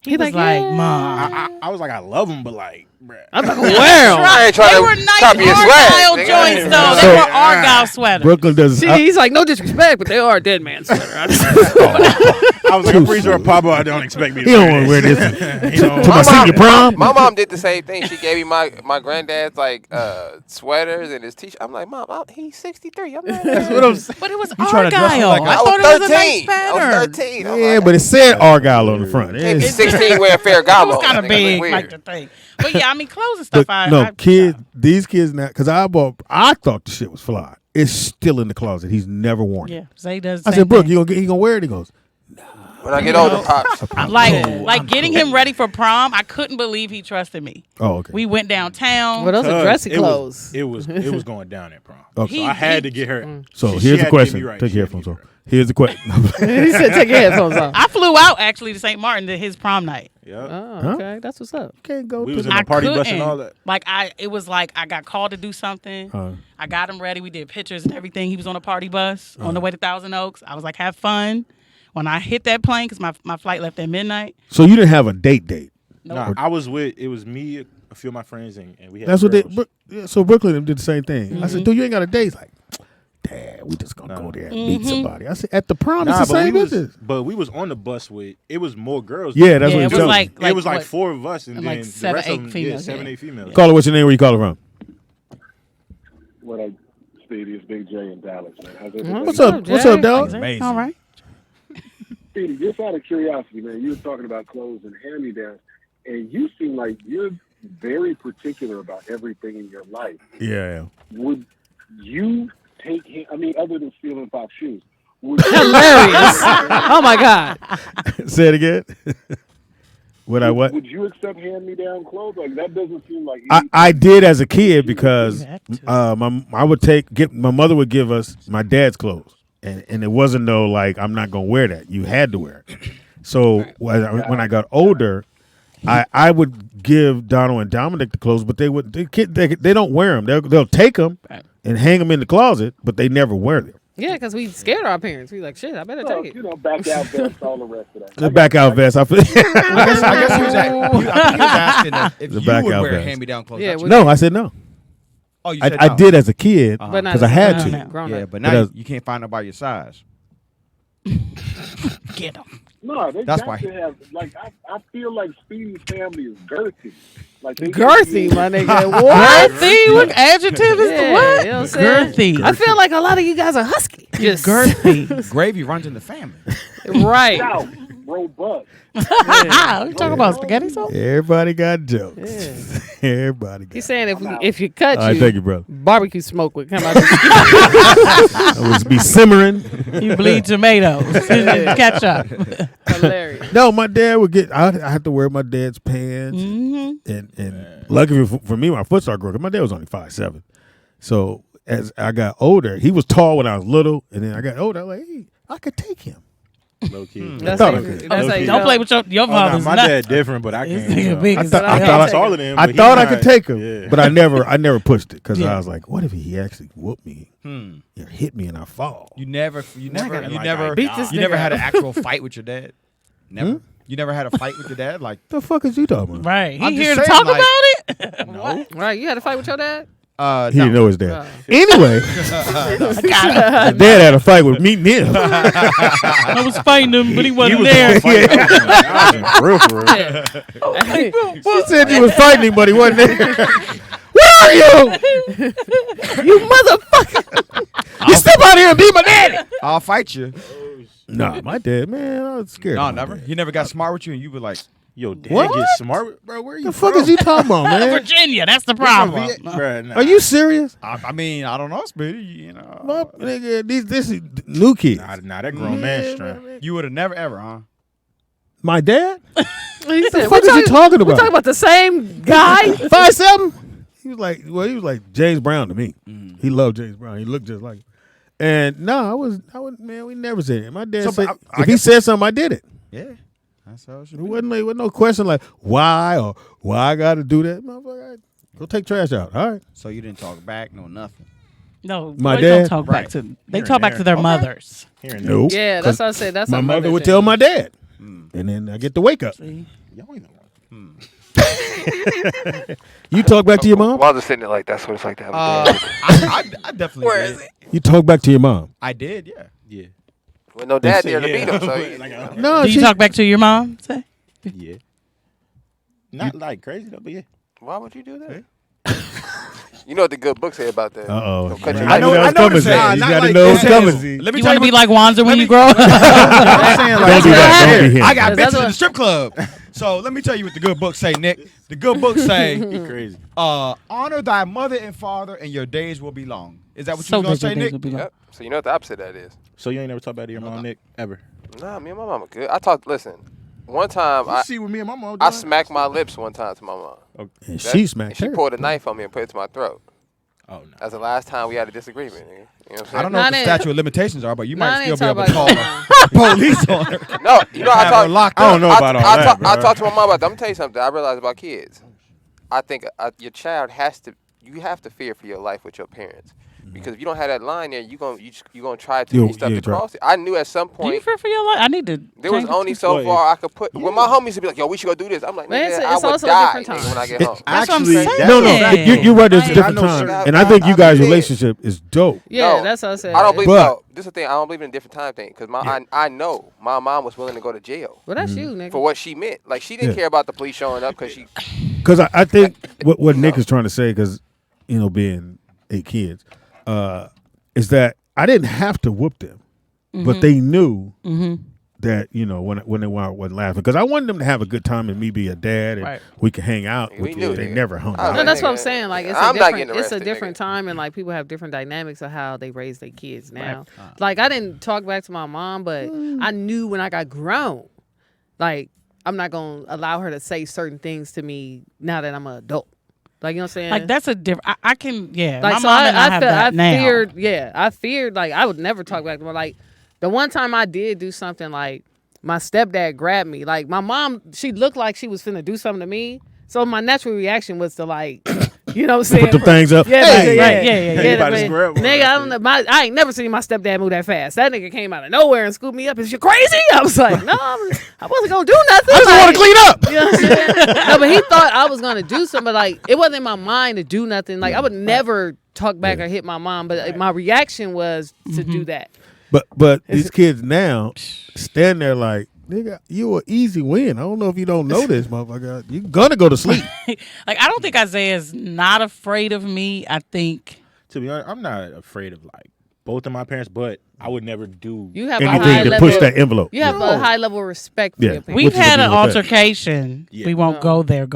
He was like, like, yeah. "Mom." I was like I love them, but like bruh. I'm like, wow. I ain't trying They to were nice copy your swag, Argyle nigga. joints, though. So- They were Argyle sweaters. Brooklyn does. See, he's like, no disrespect, but they are a dead man sweater. I was like I'm pretty sure Papa I don't expect me to He don't want to wear this You know, to my senior prom. My mom did the same thing. She gave me my granddad's like sweaters and his t-shirt. I'm like, Mom, he's 63. I'm not. That's what I'm saying. But it was trying to dress me Argyle. like I I thought was it was a nice 13. I pattern. was 13. I'm Yeah, like, but it said Argyle on the front. can't be It's- 16 wearing It Ferragamo. was kind of Nigga, big, weird. like the thing. But yeah, I mean, clothes and stuff. But no, these kids now, because I thought the shit was fly. It's still in the closet. He's never worn it. Yeah, Zay does. I said, Brooke, he gonna wear it? He goes, When I get older, pops. Like getting him ready for prom, I couldn't believe he trusted me. oh, okay. We went downtown. Well, those are dressy It clothes. was going down at prom. Okay. So I had to get her. So she here's had the to get question. me right. Take She your had to headphones get off. me right. Here's the question. He said, take your headphones off. I flew out actually to St. Martin to his prom night. Yeah. Oh, okay. That's what's up. Can't go We to was in I the party bus couldn't. and all that. It was like I got called to do something. I got him ready. We did pictures and everything. He was on a party bus on the way to Thousand Oaks. I was like, have fun. When I hit that plane, because my flight left at midnight. So you didn't have a date? Nah, I was with. It was me, a few of my friends, and we had. That's what they. girls. Yeah, so Brooklyn did the same thing. I said, dude, you ain't got a date. He's like, Dad, we just gonna go there and meet somebody. I said, at the prom, it's the same business. But we was on the bus with. It was more girls. Yeah, that's Yeah, what it he was was like it was like what? 4 of us, and Like then 7, the rest 8 of them, females, Yeah, 7, yeah. 8 females. Call it what's your name? Where you calling from? What up, Speedy? It's Big J in Dallas, man. How's everything? What's up? What's up, dog? Amazing. All right. Speedy, just out of curiosity, man, you were talking about clothes and hand-me-downs, and you seem like you're very particular about everything in your life. Yeah. Would you take him, I mean, other than stealing Pop's shoes, would you Hilarious. Oh my God. Say it again. What? Would you accept hand-me-down clothes? Like, that doesn't seem like I did as a kid because my mother would give us my dad's clothes, and it wasn't no like I'm not gonna wear that. You had to wear it. So when I got older, I would give Donald and Dominic the clothes, but they don't wear them. They'll take them and hang them in the closet, but they never wear them. Yeah, because we scared our parents. We like, shit, I better take it. You know, back out vest, all the rest of that. The back out vest. I guess he was asking if The you back would out wear vest. hand-me-down clothes. Yeah, not you. No, I said no. Oh, you said I no. did as a kid But not because I had to. grown Yeah, up. but But now as- you can't find nobody your size. Get 'em. No, they That's got why. to have, like, I feel like Speedy's family is girthy. Like they Girthy, my nigga. What? Girthy? What adjective is the Yeah, what? you know what I'm saying? Girthy. I feel like a lot of you guys are husky. Just Girthy. Gravy runs in the family. right. Stout, robust. You talking about spaghetti sauce? Everybody got jokes. Everybody got. He's saying if you cut All right, you, thank you, brother. barbecue smoke would come out. I would be simmering. You bleed tomatoes and ketchup. Hilarious. No, my dad would get. I had to wear my dad's pants, Mm-hmm. and luckily for me, my foot started growing. My dad was only 5'7", so as I got older, he was tall when I was little, and then I got older. I was like, hey, I could take him. Low key. That's thought how I you, could. that's how you Don't know. play with your Nah, father's my nuts. dad different, but I This can't. nigga big as I hell. thought taller than him. I but he thought I not- could take him, Yeah. but I never pushed it because Yeah. I was like, what if he actually whooped me or hit me and I fall? You never Beat this you never nigga had an up. actual fight with your dad. Never. You never had a fight with your dad, like The fuck is you talking about? Right. He I'm just here to saying, talk like- about it? no. Right, you had a fight with your dad? He No. didn't know his dad. Oh. Anyway, my dad had a fight with me and him. I was fighting him, but he wasn't was there. I was for real, for real. She said you was fighting him, but he wasn't there. Where are you? You motherfucker! You step out here and beat my daddy. I'll fight you. Nah, my dad, man, I was scared. No, of my never. dad. He never got smart with you, and you were like, Yo, dad What? get smart, bro. Where are you The fuck is you talking about, man? Virginia, that's the problem. Bro, nah. Are you serious? I mean, I don't know, Speedy. You know, Well, nigga, this is new kids. Nah, that grown man strength. you would have never ever, huh? My dad? He said, fuck is you talking We about? talking about the same guy? 5'7"? He was like James Brown to me. He loved James Brown. He looked just like him. And no, I was man, we never said it. My dad So, said but I if he guess- said something, I did it. Yeah, that's how it should It be. wasn't no question like why or why I got to do that. Motherfucker, go take trash out. All right. So you didn't talk back, no nothing. No, My boys dad? don't talk back Right. to. They Here talk and back there. to their Okay. mothers. Here and there. Nope. Yeah, that's what I said. That's My a mother would thing. tell my dad, and then I get to wake up. Y'all ain't know what. You talk back to your mom. While just sitting there like that's what it's like to have a I dad. definitely Where did. is it? You talk back to your mom. I did, yeah. Yeah. With no dad there to Yeah. beat him. So No, Do you talk back to your mom? Say. Yeah. Not like crazy though, but yeah. why would you do that? You know what the good book say about that? Uh-oh. Don't cut You your I know- that was I know coming, the Z. saying, You not got to like know this. it's coming. Let Z. me You tell want to you be what- like Wanzer when you grow up? I'm saying like Don't be that. Don't be him. I got That's bitches in what- the strip club. So let me tell you what the good book say, Nick. The good book say, Crazy. honor thy mother and father, and your days will be long. Is that what So you was that gonna your say, days Nick? will be long. Yep. So you know what the opposite of that is? So you ain't never talked about to your mom, Nick, ever? Nah, me and my mama good. I talked. Listen, one time You see what me and my mom I doing? smacked my lips one time to my mom. And she smacked She her. pulled a knife on me and put it to my throat. Oh no. That's the last time we had a disagreement. Nigga. You know what I'm saying? I don't know what Nah, the they- statute of limitations are, but you Nah, might I still ain't be able talk to call about the police on her. No, you know I Have her talked. locked I don't know up. about all that, bro. I talked to my mom about that. I'm gonna tell you something. I realized about kids. I think your child you have to fear for your life with your parents. Because if you don't have that line there, you gonna try to You- be stuck yeah, to cross it. I knew at some Do you point fear for your life? I need to. there was change it only to- so Well, far I could put. When my homies would be like, "Yo, we should go do this," I'm like, Man, "Nigga, it's I would also a die different nigga, when I time. get home." That's what I'm Actually, saying. that's No, Yeah. you're right. There's a I different know time, certain- and I think you I guys' did. relationship is dope. Yeah, No, that's what I said. I don't believe. But- No, this is the thing. I don't believe in a different time thing because I know my mom was willing to go to jail Well, that's you, nigga. for what she meant. Like she didn't Yeah. care about the police showing up because she. Because I think what Nick is trying to say, because being 8 kids, is that I didn't have to whoop them, but they knew that when they wasn't laughing, because I wanted them to have a good time and me be a dad and we could hang out. We with knew They nigga. never hung Oh, out. No, that's what I'm saying. Like I'm not getting it's a arrested, different nigga. time, and like people have different dynamics of how they raise their kids now. Like I didn't talk back to my mom, but I knew when I got grown, like I'm not gonna allow her to say certain things to me now that I'm an adult. Like, you know what I'm saying? Like that's a different. I can, yeah. Like, my so mom and I have that now. I feared like I would never talk back to her. Like the one time I did do something, like my stepdad grabbed me. Like my mom, she looked like she was finna do something to me. So my natural reaction was to like, you know what I'm saying? Put them things up. Yeah, Hey, yeah. You about to square up one Nigga, right I don't know. I ain't never seen my stepdad move that fast. That nigga came out of nowhere and scooped me up. Is you crazy? I was like, no, I wasn't gonna do nothing. I just like, want to clean up. you know what I'm saying? No, but he thought I was gonna do something. But like, it wasn't in my mind to do nothing. Like, I would never talk back or hit my mom. But my reaction was to do that. But these kids now stand there like, nigga, you an easy win. I don't know if you don't know this, motherfucker. You're gonna go to sleep. Like I don't think Isaiah's not afraid of me. I think, to be honest, I'm not afraid of like both of my parents, but I would never do You have a anything high to level. push that envelope. You have a high level of respect for Yeah. your parents. we've Which is had a an beautiful thing. altercation. Yeah. We won't go there.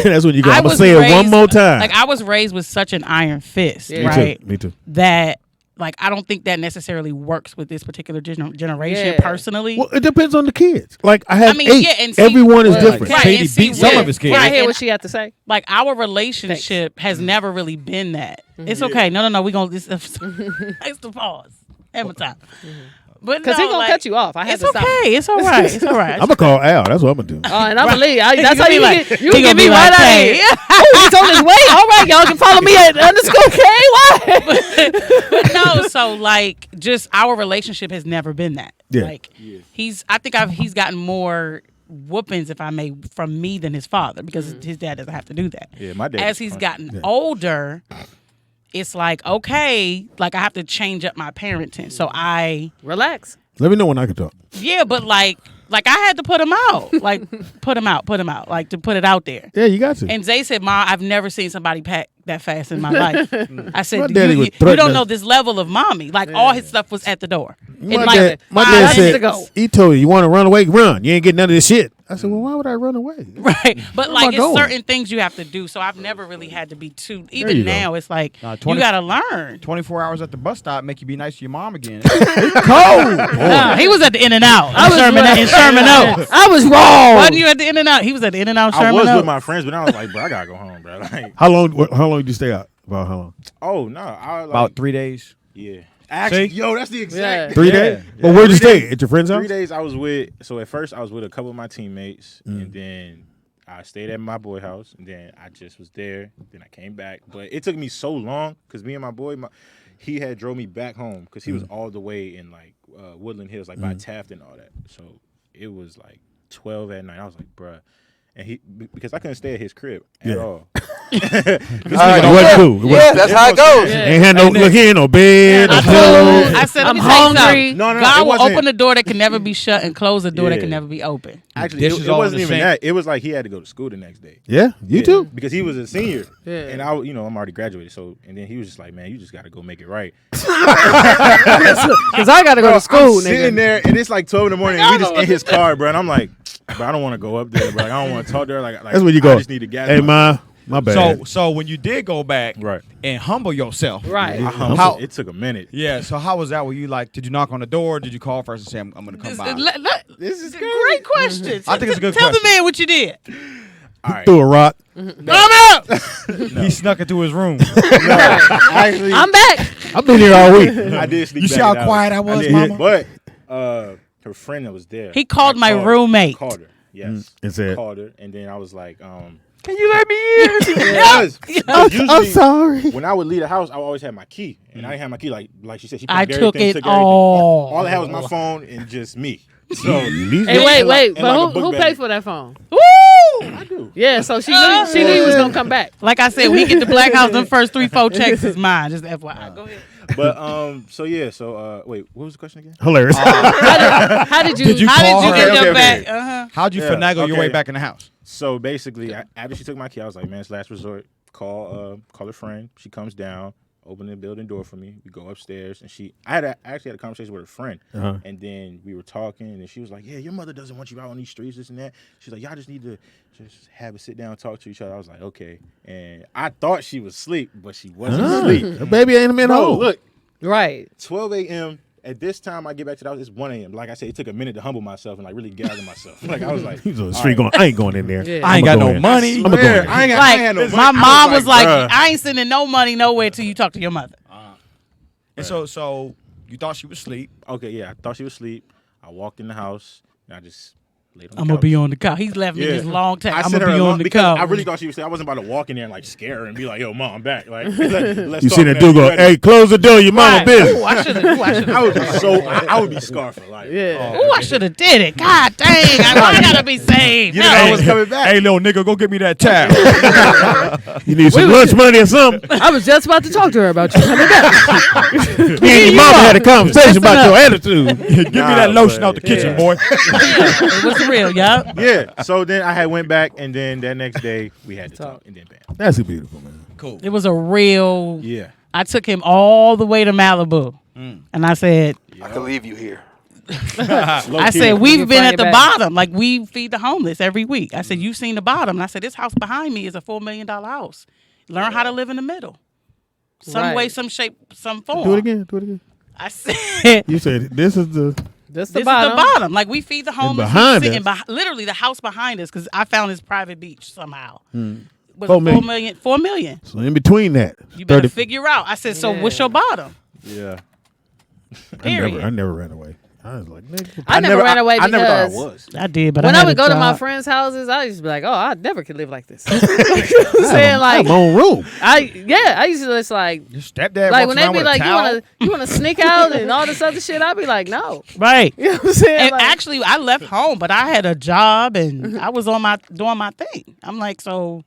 That's when you go. I I'm gonna was say it one raised- more time. Like I was raised with such an iron fist, Yeah. right? Me too. That like I don't think that necessarily works with this particular generation Yeah. personally. Well, it depends on the kids. Like I have I mean, 8. yeah, and see- Everyone is Well, different. Right, Sadie and see, beat some when- of his kids. Can I hear and- what she had to say? Like our relationship has never really been that. It's okay. No. We gonna it's the pause. Every time. But Because no, he gonna like, cut you off. I had It's to okay. stop. It's all right. It's all right. I'm gonna call Al. That's what I'm gonna do. And I'm gonna leave. That's He how gonna you be like- get. he You gonna get be me like, right out of hey. here. Oh, he's on his way. All right, y'all can follow me at _KY. But no, so like just our relationship has never been that. Yeah. Like he's gotten more whoopings, if I may, from me than his father because his dad doesn't have to do that. Yeah, my dad. As he's gotten older, it's like, okay, like I have to change up my parenting. So Relax. Let me know when I can talk. yeah, but like I had to put him out. Like put him out, like to put it out there. Yeah, you got to. And Zay said, "Ma, I've never seen somebody pack that fast in my life." I said, My daddy would you threaten don't us. know this level of mommy. Like all his stuff was at the door. my And like dad 5 said, minutes ago. he told you want to run away, run. You ain't getting none of this shit. I said, well, why would I run away? Right, but Where like am I it's going? certain things you have to do. So I've never really had to be too. you Even go. now, it's like 20 you got to learn. 24 hours at the bus stop make you be nice to your mom again. Cold. No, he was at the In and Out. In was Sherman Oaks. I was wrong. Wasn't you at the In and Out? He was at the In and Out. I Sherman was Oaks. with my friends, but I was like, bro, I gotta go home, bro. Like, How long did you stay out? About how long? oh no, I like, About 3 days. yeah. Actually, See? yo, that's the exact. Yeah. 3 Yeah. days? Yeah. Well, where'd you 3 stay? At your friend's house? 3 days I was with. So at first I was with a couple of my teammates, and then I stayed at my boy house, and then I just was there. Then I came back, but it took me so long because me and my boy, he had drove me back home because he was all the way in like Woodland Hills, like by Taft and all that. So it was like 12 at night. I was like, bruh. And because I couldn't stay at his crib at all. It wasn't cool. It wasn't- Yeah, that's how it goes. Ain't had no look. He ain't no bed. I no told food. I said, I'm let me tell you hungry. something. No, God it will wasn't. open the door that can never be shut and close the door that Yeah. can never be open. Actually, Dishes it all in wasn't the even sink. that. It was like he had to go to school the next day. Yeah, you Yeah, too. because he was a senior, Yeah. and I'm already graduated. So, and then he was just like, "Man, you just got to go make it right." Because I got to go to school, I'm sitting nigga. there, and it's like 12 in the morning, and we just in his car, bro. And I'm like, "Bro, I don't want to go up there, bro. Like, I don't want to talk there. Like, That's when you go. I just need to gather. Hey, my bad. So when you did go back Right. and humble yourself, Right. How- It took a minute. Yeah. So how was that? Were you like, did you knock on the door? Did you call first and say, I'm going to come by? This is a great question. I think it's a good Tell question. the man what you did. All right. Threw a rock. He snuck into his room. Actually, I'm back. I've been here all week. I did sneak You back see how in the quiet house. I was, did. mama? But her friend that was there. He called I my roommate. Called her. Yes. And said, Called her, and then I was like, Can you let me in? Yes. I'm Usually, sorry. when I would leave the house, I would always have my key, and I didn't have my key. Like she said, she I plugged took everything, it everything. all. All I had was my phone and just me. So Hey, wait. and like a But book who bag. paid for that phone? Woo! I do. Yeah, so she knew you was going to come back. Like I said, when he get the black house, them first 3-4 checks is mine. Just FYI. Go ahead. But so yeah, so wait, what was the question again? Hilarious. How did you Did you How call did you her? get Okay, your okay. back? Uh-huh. How'd you Yeah, finagle your okay. way back in the house? So basically, after she took my key, I was like, man, it's last resort. Call her friend. She comes down. opened the building door for me. We go upstairs, and I actually had a conversation with a friend, and then we were talking, and she was like, "Yeah, your mother doesn't want you out on these streets, this and that." She's like, "Y'all just need to just have a sit down and talk to each other." I was like, "Okay," and I thought she was asleep, but she wasn't asleep. The baby ain't been home. Look, Right. 12 a.m. At this time, I get back to the house. It's 1 a.m. Like I said, it took a minute to humble myself and like really gather myself. Like I was like, He's on the street going, I ain't going in there. Yeah. I ain't got no money. I'm going in. I ain't got no money. My mom was like, bruh. I ain't sending no money nowhere till you talk to your mother. And so you thought she was asleep. okay, yeah, I thought she was asleep. I walked in the house and I just laid on the I'm gonna couch. be on the couch. He's left me this long time. I I'm sent gonna her be a on long, the because couch. I really thought she was saying I wasn't about to walk in there and like scare her and be like, "Yo, mom, I'm back." Like, let's You talk see that now. dude You go, ready? hey, close the door, your mama Right. busy. Ooh, I should have. I would be I would be scarred for life. Yeah. Ooh, I should have did it. God dang! I gotta be saved. You No. didn't know I was coming back. Hey, little nigga, go get me that towel. You need some lunch money or something? I was just about to talk to her about you coming back. Me and your mama had a conversation about your attitude. Give me that lotion out the kitchen, boy. It was real, yup. Yeah. So then I had went back, and then that next day we had to talk, and then bam. That's beautiful, man. Cool. It was a real. Yeah. I took him all the way to Malibu, and I said, I can leave you here. I said, we've You been bring at it the back. bottom. Like, we feed the homeless every week. I said, you've seen the bottom. And I said, this house behind me is a $4 million house. Learn how to live in the middle. Some Right. way, some shape, some form. Do it again. I said, You said this is the. This this bottom. is the bottom. Like, we feed the homeless. behind He's sitting us- literally the house behind us, because I found his private beach somehow. Was 4 $4 million. million. $4 million. So in between that, You better 30 figure out. I said, so Yeah. what's your bottom? Yeah. Period. I never ran away. I was like, nigga. I never ran away I never thought I because was. I did, but when I I had would a go to my job. friends' houses, I used to be like, "Oh, I never could live like this." You know what I'm saying, I like, have my own room. I used to just like, Your stepdad like walks when they around be with a like, towel. you wanna sneak out and all this other shit, I'd be like, no. Right. You know what I'm saying? And Like, actually, I left home, but I had a job and I was on doing my thing. I'm like, so,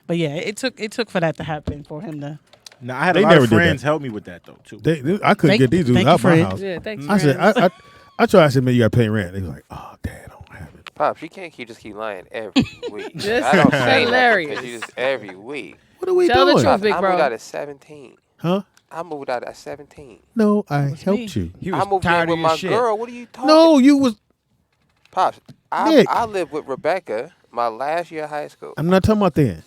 but yeah, it took for that to happen for him to. Now I had They a lot never of did friends that. help me with that though too. I couldn't Thank- get these dudes thank out you, my friend. house. yeah, thanks. I said, I tried. I said, man, you got to pay rent. They was like, oh, dad, I don't have it. Pops, you can't just keep lying every week. This I don't is say nothing hilarious. because you just every week. What are we Tell the doing? truth. Big I bro. moved out at 17. Huh? I moved out at 17. No, I me. helped you. He I was moved in tired with of your my shit. girl. What are you talking? No, you was. Pops, Nick. I lived with Rebecca my last year of high school. I'm not talking about then.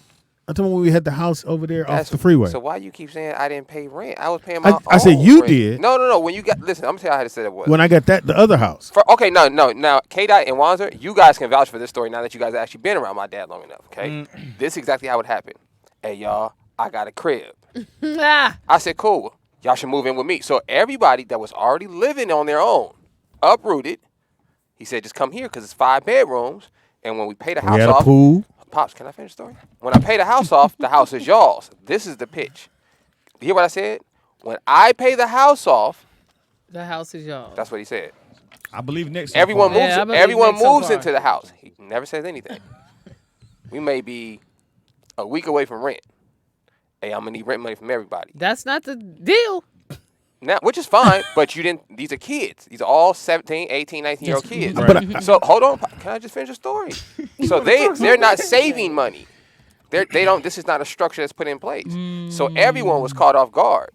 I'm talking about when we had the house over there off That's- the freeway. So why you keep saying I didn't pay rent? I was paying my I said own you rent. did. No. When you got listen, I'm gonna tell you how to say it was. When I got the other house. Okay, no. Now, K-Dot and Wanzer, you guys can vouch for this story now that you guys have actually been around my dad long enough, okay? This is exactly how it happened. Hey, y'all, I got a crib. Ah, I said, cool. Y'all should move in with me. So everybody that was already living on their own, uprooted, he said, just come here because it's 5 bedrooms. And when we pay the house We had off. a pool. Pops, can I finish the story? When I pay the house off, the house is y'all's. This is the pitch. You hear what I said? When I pay the house off, the house is y'all. that's what he said. I believe Nick. so Everyone far. moves. Yeah, I believe Everyone Nick so moves far. into the house. He never says anything. We may be a week away from rent. Hey, I'm gonna need rent money from everybody That's not the deal. now, which is fine. But you didn't. These are kids. These are all 17, 18, 19-year-old kids. But So hold on. Can I just finish the story? So they're not saving money. They don't. This is not a structure that's put in place. So everyone was caught off guard.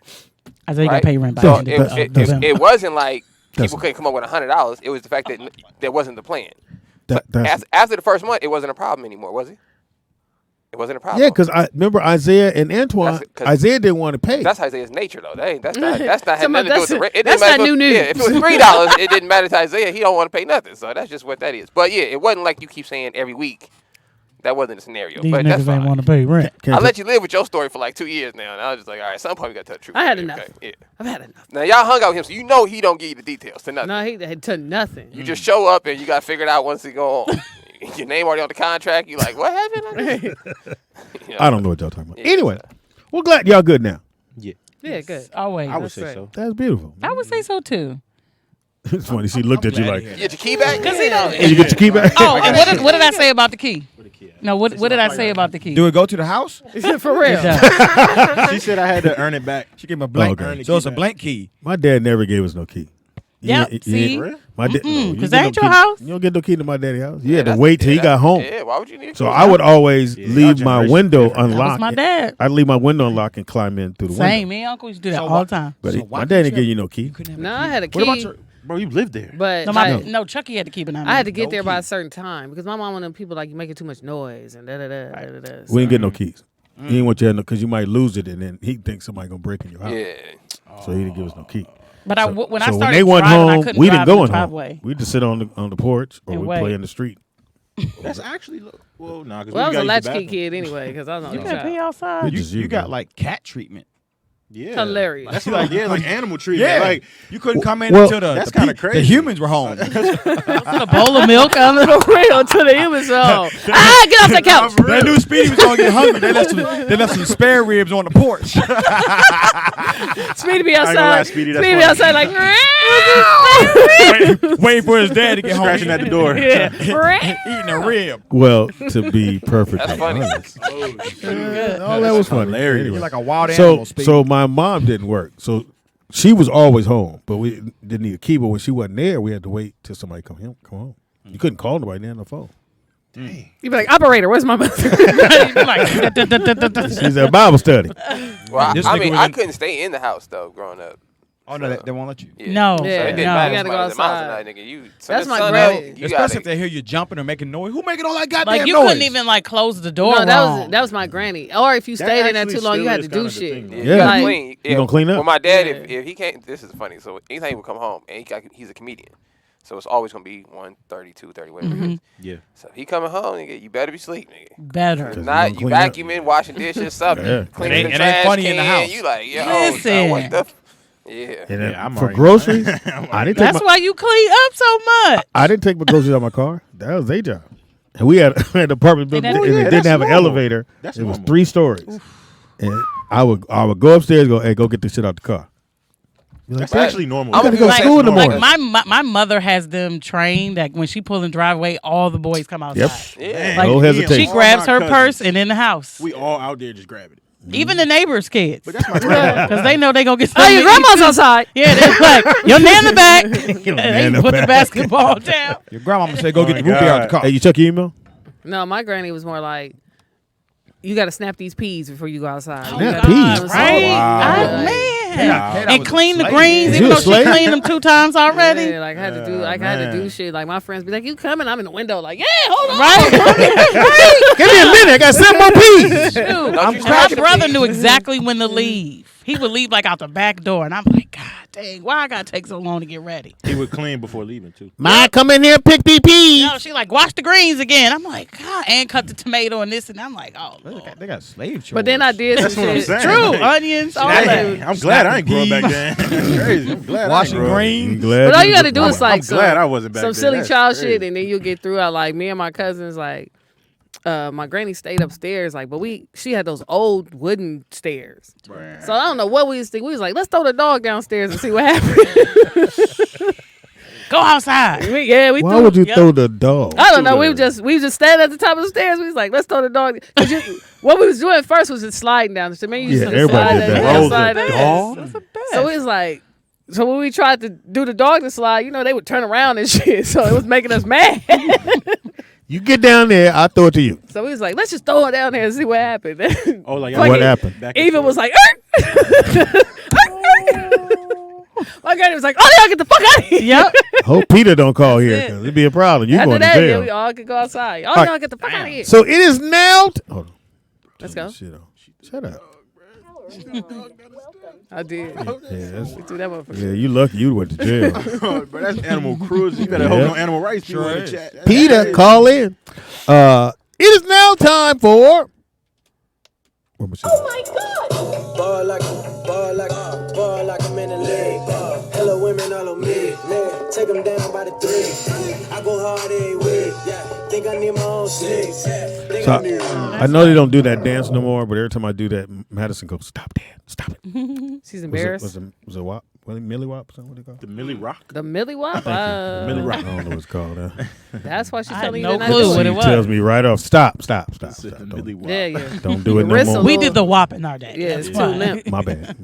I said you got Right? to pay rent by So the end of it wasn't like people Doesn't. couldn't come up with $100. It was the fact that there wasn't the plan. That's, After the first month, it wasn't a problem anymore, was it? It wasn't a problem. yeah, because I remember Isaiah and Antoine. That's it, 'cause Isaiah didn't want to pay. That's Isaiah's nature, though. That's not had Somebody- nothing to do with the rent. It that's didn't not matter new if- news. Yeah, if it was $3, it didn't matter to Isaiah. He don't want to pay nothing. So that's just what that is. But yeah, it wasn't like you keep saying every week. That wasn't the scenario. These But that's niggas ain't fine. want to pay rent. Can't I pay- let you live with your story for like 2 years now, and I was just like, all right, at some point we got to tell the truth. I had Okay, enough. okay, yeah. I've had enough. Now y'all hung out with him, so you know he don't give you the details to nothing. No, he to nothing. You just show up and you got to figure it out once it go on. Your name already on the contract. You like, what happened? You know? I don't know what y'all talking about. Yeah, Anyway, we're glad y'all good now. Yeah, Yeah, good. Always. I would That's say right. so. That's beautiful. I would say so too. It's funny. She looked at you like, You get your key back? "Hey, you get your key back." Oh, what did I say about the key? No, what did I say about the key? Do it go to the house? For real. It does. She said I had to earn it back. She gave him a blank. Okay. So it's a blank key. My dad never gave us no key. Yep. See? My dad, because that ain't your house. You don't get no key to my daddy's house. You had to wait till he got home. Yeah, why would you need? So I would always leave my window That unlocked. was my dad. I'd leave my window unlocked and climb in through the window. Same. Me and Uncle used to do that all the time. But my dad didn't give you no key. No, I had a key. What about your bro? You lived there. But No, Chucky had to keep it on. I had to get there by a certain time because my mom one of them people like you making too much noise and da da da da da. We didn't get no keys. He didn't want you because you might lose it and then he thinks somebody gonna break in your house. Yeah. So he didn't give us no key. But when I started when they went driving, I home, couldn't we drive didn't go in in the home. driveway. We just sit on the porch or And we wait. play in the street. That's actually well, nah. Well, I was a latchkey kid anyway because I was on You the can pee child. outside. You got like cat treatment. Yeah, Hilarious. That's like like animal treatment. Yeah, Like you couldn't come in well, until that's kinda crazy. the humans were home. A bowl of milk on the For real to the humans home. Get off that couch. They knew Speedy was gonna get hungry. They left some spare ribs on the porch. Speedy be I ain't gonna lie, outside. Speedy, Speedy that's be funny. outside like. waiting for his dad to get home. scratching at the door. Eating a rib. Well, to be perfectly That's funny. honest, all that was funny. Hilarious. Anyway. You're like a wild animal. Speedy. So my mom didn't work. So she was always home, but we didn't need a key. But when she wasn't there, we had to wait till somebody come home. You couldn't call nobody on the phone. You'd be like, operator, where's my mother? You'd be like, She's at Bible study. Well, This I nigga mean, was I in- couldn't stay in the house though growing up. oh no, they won't let you. Yeah. No. So Yeah, it didn't no, matter. you gotta go Somebody was in the outside. house tonight, nigga. That's my sun grade. out, you Especially gotta- if they hear you jumping or making noise. Who making all that goddamn like you noise? couldn't even like close the door. No, wrong. that was my granny. Or if you That stayed in there actually too long, you still had is to do kinda the shit. thing, though. Yeah, Yeah. you gotta Like- clean. You gonna clean up? Well, my dad, Yeah. if he can't, this is funny. So anytime he would come home, and he's a comedian, so it's always gonna be 1:30, 2:30, whatever it is. Yeah. So if he coming home, nigga, you better be asleep, nigga. Better. Cause Not you you gonna clean vacuuming, washing dishes, something, Yeah. cleaning It the ain't trash funny can. in the house. You like, yo, Listen. son, what the? Yeah. And then Yeah, I'm for already- groceries, I didn't take That's my why you clean up so much. I didn't take my groceries out of my car. That was their job. And we had an apartment building, that's- and Oh, it yeah, didn't have an normal. elevator. That's it was normal. 3 stories. And I would go upstairs, go get this shit out the car. You're like, That's actually normal. I'm gotta gonna go to say school in the normal. morning. Like my mother has them trained that when she pull in the driveway, all the boys come outside. Yep. Yeah. Like, No hesitation. She All grabs my her cousins, purse and in the house. We all out there just grabbing it. Even the neighbors' kids. But that's my grandma. Because they know they gonna get Oh, something. your to eat, grandma's too. outside. Yeah, they're like, your nan in the back. Your nan They in the put the back. basketball down. Your grandmama said, "Go Oh get my the root beer out the God. car." Hey, you check your email? No, my granny was more like, you got to snap these peas before you go outside. Snap You gotta- peas? Right? Wow. Oh, man. K-Dot And was a clean the slave. greens, Is even you a though she slave? cleaned them 2 times already. Yeah, like I had to do, like I had to do man. shit. Like my friends be like, "You coming?" I'm in the window, like, "Yeah, hold on." Right? Give me a minute. I got 7 more peas. Shoot. Don't you And my scratch the brother peas. knew exactly when to leave. He would leave like out the back door, and I'm like, God dang, why I gotta take so long to get ready? He would clean before leaving too. Ma, come in here, pick peas. No, she like wash the greens again. I'm like, God, and cut the tomato and this, and I'm like, oh, Lord. They got slave chores. But then I did That's some what I'm shit. saying. True, Like, onions, all hey, that. I'm glad I ain't growing back then. That's crazy. I'm glad Washing I ain't growing. greens. Glad But all you was got to a- do is like I'm glad I wasn't back some then. silly That's child crazy. shit, and then you'll get through out. Like me and my cousins, like my granny stayed upstairs, like, but she had those old wooden stairs. Right. So I don't know what we was thinking. We was like, let's throw the dog downstairs and see what happens. Go outside. we Why threw. would you Yep. throw the dog? I don't know. We was just standing at the top of the stairs. We was like, let's throw the dog. 'Cause what we was doing first was just sliding down the stairs. Man, you used Yeah, to everybody slide did that. down, Roll slide the down. dog? That's the best. So it was like, so when we tried to do the dog to slide, they would turn around and shit. So it was making us mad. You get down there, I'll throw it to you. So we was like, let's just throw it down there and see what happened. Oh, like Fuck What it. happened? Back and Even forth. was like, my granny was like, oh, y'all get the fuck out of here. Yep. Hope Peter don't call here it. because it'd be a problem. You After going to that, yeah, jail. we all could go outside. All right. Y'all get the fuck out of here. So it is now. Hold on. Let's go. Shit on. Shut up. I did. Yeah, that's- We threw that motherfucker. yeah, you lucky you went to jail. Oh, bro, that's animal cruelty. You better Yeah. hope no animal rights people in the is. chat. That's Peter, crazy. call in. It is now time for. Where my shit? Ball like I'm in the league. Hello, women all on me. Take them down by the 3. I go hard every week. Think I need my own six. So I know they don't do that dance no more, but every time I do that, Madison goes, "Stop, Dad, stop it." She's embarrassed. Was it WAP? Millie WAP? Something what they call The Millie Rock. The Millie Wop? Millie Rock. I don't know what it's called. That's why she's I had telling you no to not clue do what it. it was. She tells me right off, stop. The Millie Don't, Rock. Yeah, yeah. don't do it no Wrist a more. We little- did the WAP in our day. Yeah, That's it's too fine. limp. My bad.